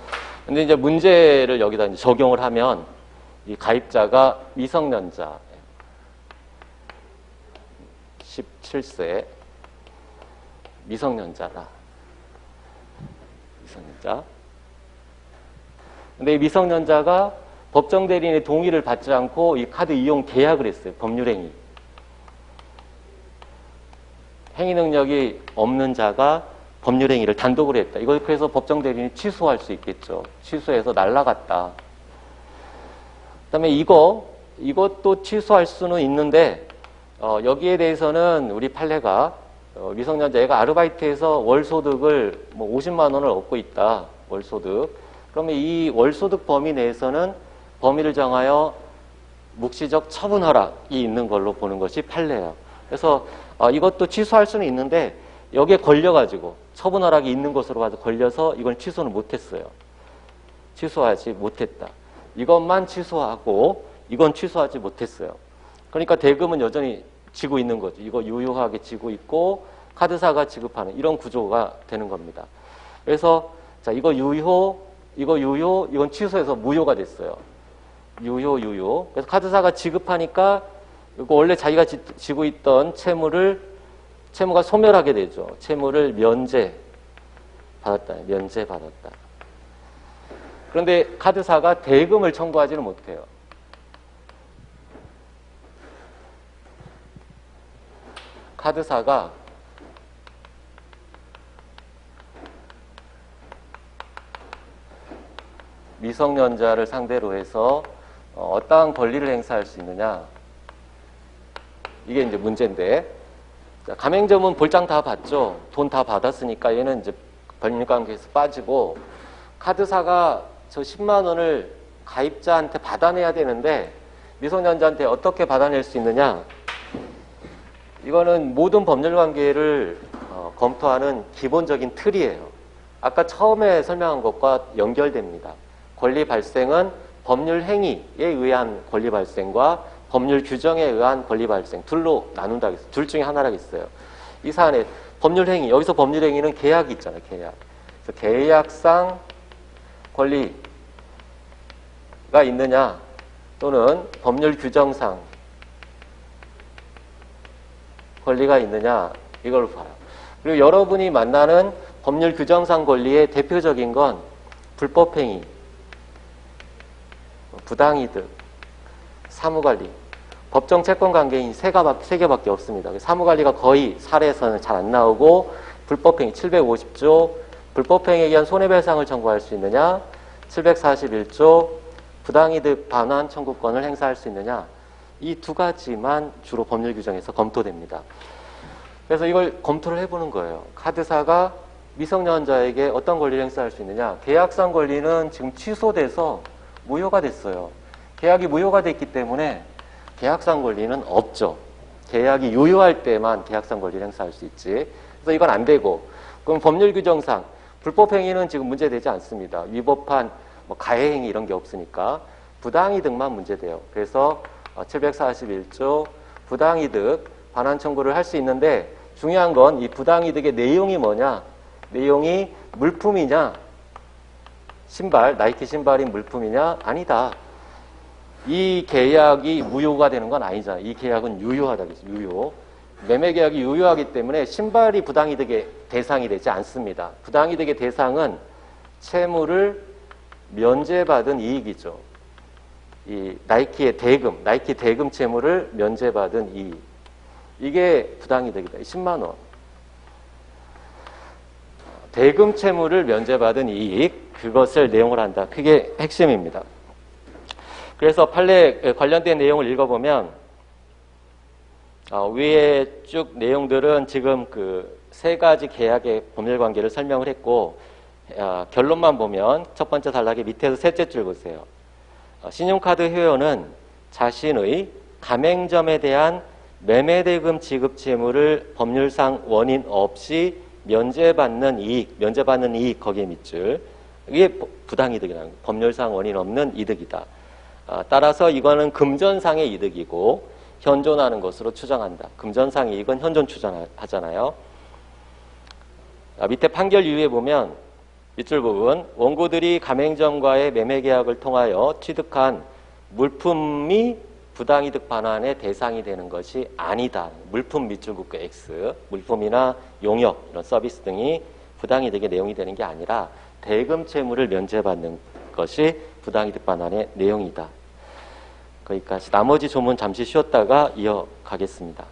근데 이제 문제를 여기다 이제 적용을 하면 이 가입자가 미성년자 17세 미성년자다. 미성년자. 근데 이 미성년자가 법정 대리인의 동의를 받지 않고 이 카드 이용 계약을 했어요. 법률행위. 행위 능력이 없는 자가 법률행위를 단독으로 했다. 이걸 그래서 법정 대리인이 취소할 수 있겠죠. 취소해서 날라갔다. 그다음에 이것도 취소할 수는 있는데 여기에 대해서는 우리 판례가 미성년자 애가 아르바이트해서 월소득을 뭐 50만 원을 얻고 있다. 월소득. 그러면 이 월소득 범위 내에서는 범위를 정하여 묵시적 처분 허락이 있는 걸로 보는 것이 판례예요. 그래서 이것도 취소할 수는 있는데 여기에 걸려가지고 처분 허락이 있는 것으로 가서 걸려서 이건 취소는 못했어요. 취소하지 못했다. 이것만 취소하고 이건 취소하지 못했어요. 그러니까 대금은 여전히 지고 있는 거죠. 이거 유효하게 지고 있고 카드사가 지급하는 이런 구조가 되는 겁니다. 그래서 자 이거 유효, 이건 취소해서 무효가 됐어요. 유효. 그래서 카드사가 지급하니까 이거 원래 자기가 지고 있던 채무가 소멸하게 되죠. 채무를 면제받았다. 그런데 카드사가 대금을 청구하지는 못해요. 카드사가 미성년자를 상대로 해서 어떠한 권리를 행사할 수 있느냐. 이게 이제 문제인데, 가맹점은 볼장 다 받죠. 돈 다 받았으니까 얘는 이제 법률관계에서 빠지고, 카드사가 저 10만 원을 가입자한테 받아내야 되는데 미성년자한테 어떻게 받아낼 수 있느냐? 이거는 모든 법률 관계를 검토하는 기본적인 틀이에요. 아까 처음에 설명한 것과 연결됩니다. 권리 발생은 법률 행위에 의한 권리 발생과 법률 규정에 의한 권리 발생 둘로 나눈다 했어요. 둘 중에 하나라겠어요. 이 사안에 법률 행위, 여기서 법률 행위는 계약이 있잖아요. 계약. 그래서 계약상 권리가 있느냐 또는 법률 규정상 권리가 있느냐 이걸 봐요. 그리고 여러분이 만나는 법률 규정상 권리의 대표적인 건 불법행위, 부당이득, 사무관리, 법정 채권관계인 세 개밖에 없습니다. 사무관리가 거의 사례에서는 잘 안 나오고 불법행위 750조, 불법행위에 의한 손해배상을 청구할 수 있느냐, 741조, 부당이득 반환 청구권을 행사할 수 있느냐, 이 두 가지만 주로 법률 규정에서 검토됩니다. 그래서 이걸 검토를 해보는 거예요. 카드사가 미성년자에게 어떤 권리를 행사할 수 있느냐. 계약상 권리는 지금 취소돼서 무효가 됐어요. 계약이 무효가 됐기 때문에 계약상 권리는 없죠. 계약이 유효할 때만 계약상 권리를 행사할 수 있지. 그래서 이건 안 되고, 그럼 법률 규정상 불법행위는 지금 문제되지 않습니다. 위법한 가해행위 이런 게 없으니까 부당이득만 문제돼요. 그래서 741조 부당이득 반환 청구를 할 수 있는데 중요한 건 이 부당이득의 내용이 뭐냐? 내용이 물품이냐? 신발, 나이키 신발이 물품이냐? 아니다. 이 계약이 무효가 되는 건 아니잖아요. 이 계약은 유효하다겠죠. 유효. 매매 계약이 유효하기 때문에 신발이 부당이득의 대상이 되지 않습니다. 부당이득의 대상은 채무를 면제받은 이익이죠. 이 나이키의 대금, 나이키 대금 채무를 면제받은 이익. 이게 부당이득이다. 10만 원. 대금 채무를 면제받은 이익, 그것을 내용을 한다. 그게 핵심입니다. 그래서 판례 관련된 내용을 읽어보면 위에 쭉 내용들은 지금 그 세 가지 계약의 법률 관계를 설명을 했고 결론만 보면 첫 번째 단락의 밑에서 셋째 줄 보세요. 신용카드 회원은 자신의 가맹점에 대한 매매대금 지급 채무를 법률상 원인 없이 면제받는 이익 거기에 밑줄. 이게 부당이득이라는 거예요. 법률상 원인 없는 이득이다. 따라서 이거는 금전상의 이득이고 현존하는 것으로 추정한다. 금전상의 이익은 현존 추정하잖아요. 밑에 판결 이유에 보면 밑줄 부분 원고들이 가맹점과의 매매계약을 통하여 취득한 물품이 부당이득 반환의 대상이 되는 것이 아니다. 물품 밑줄 긋고 X, 물품이나 용역, 이런 서비스 등이 부당이득의 내용이 되는 게 아니라 대금 채무를 면제받는 것이 부당이득 반환의 내용이다. 거기까지. 나머지 조문 잠시 쉬었다가 이어가겠습니다.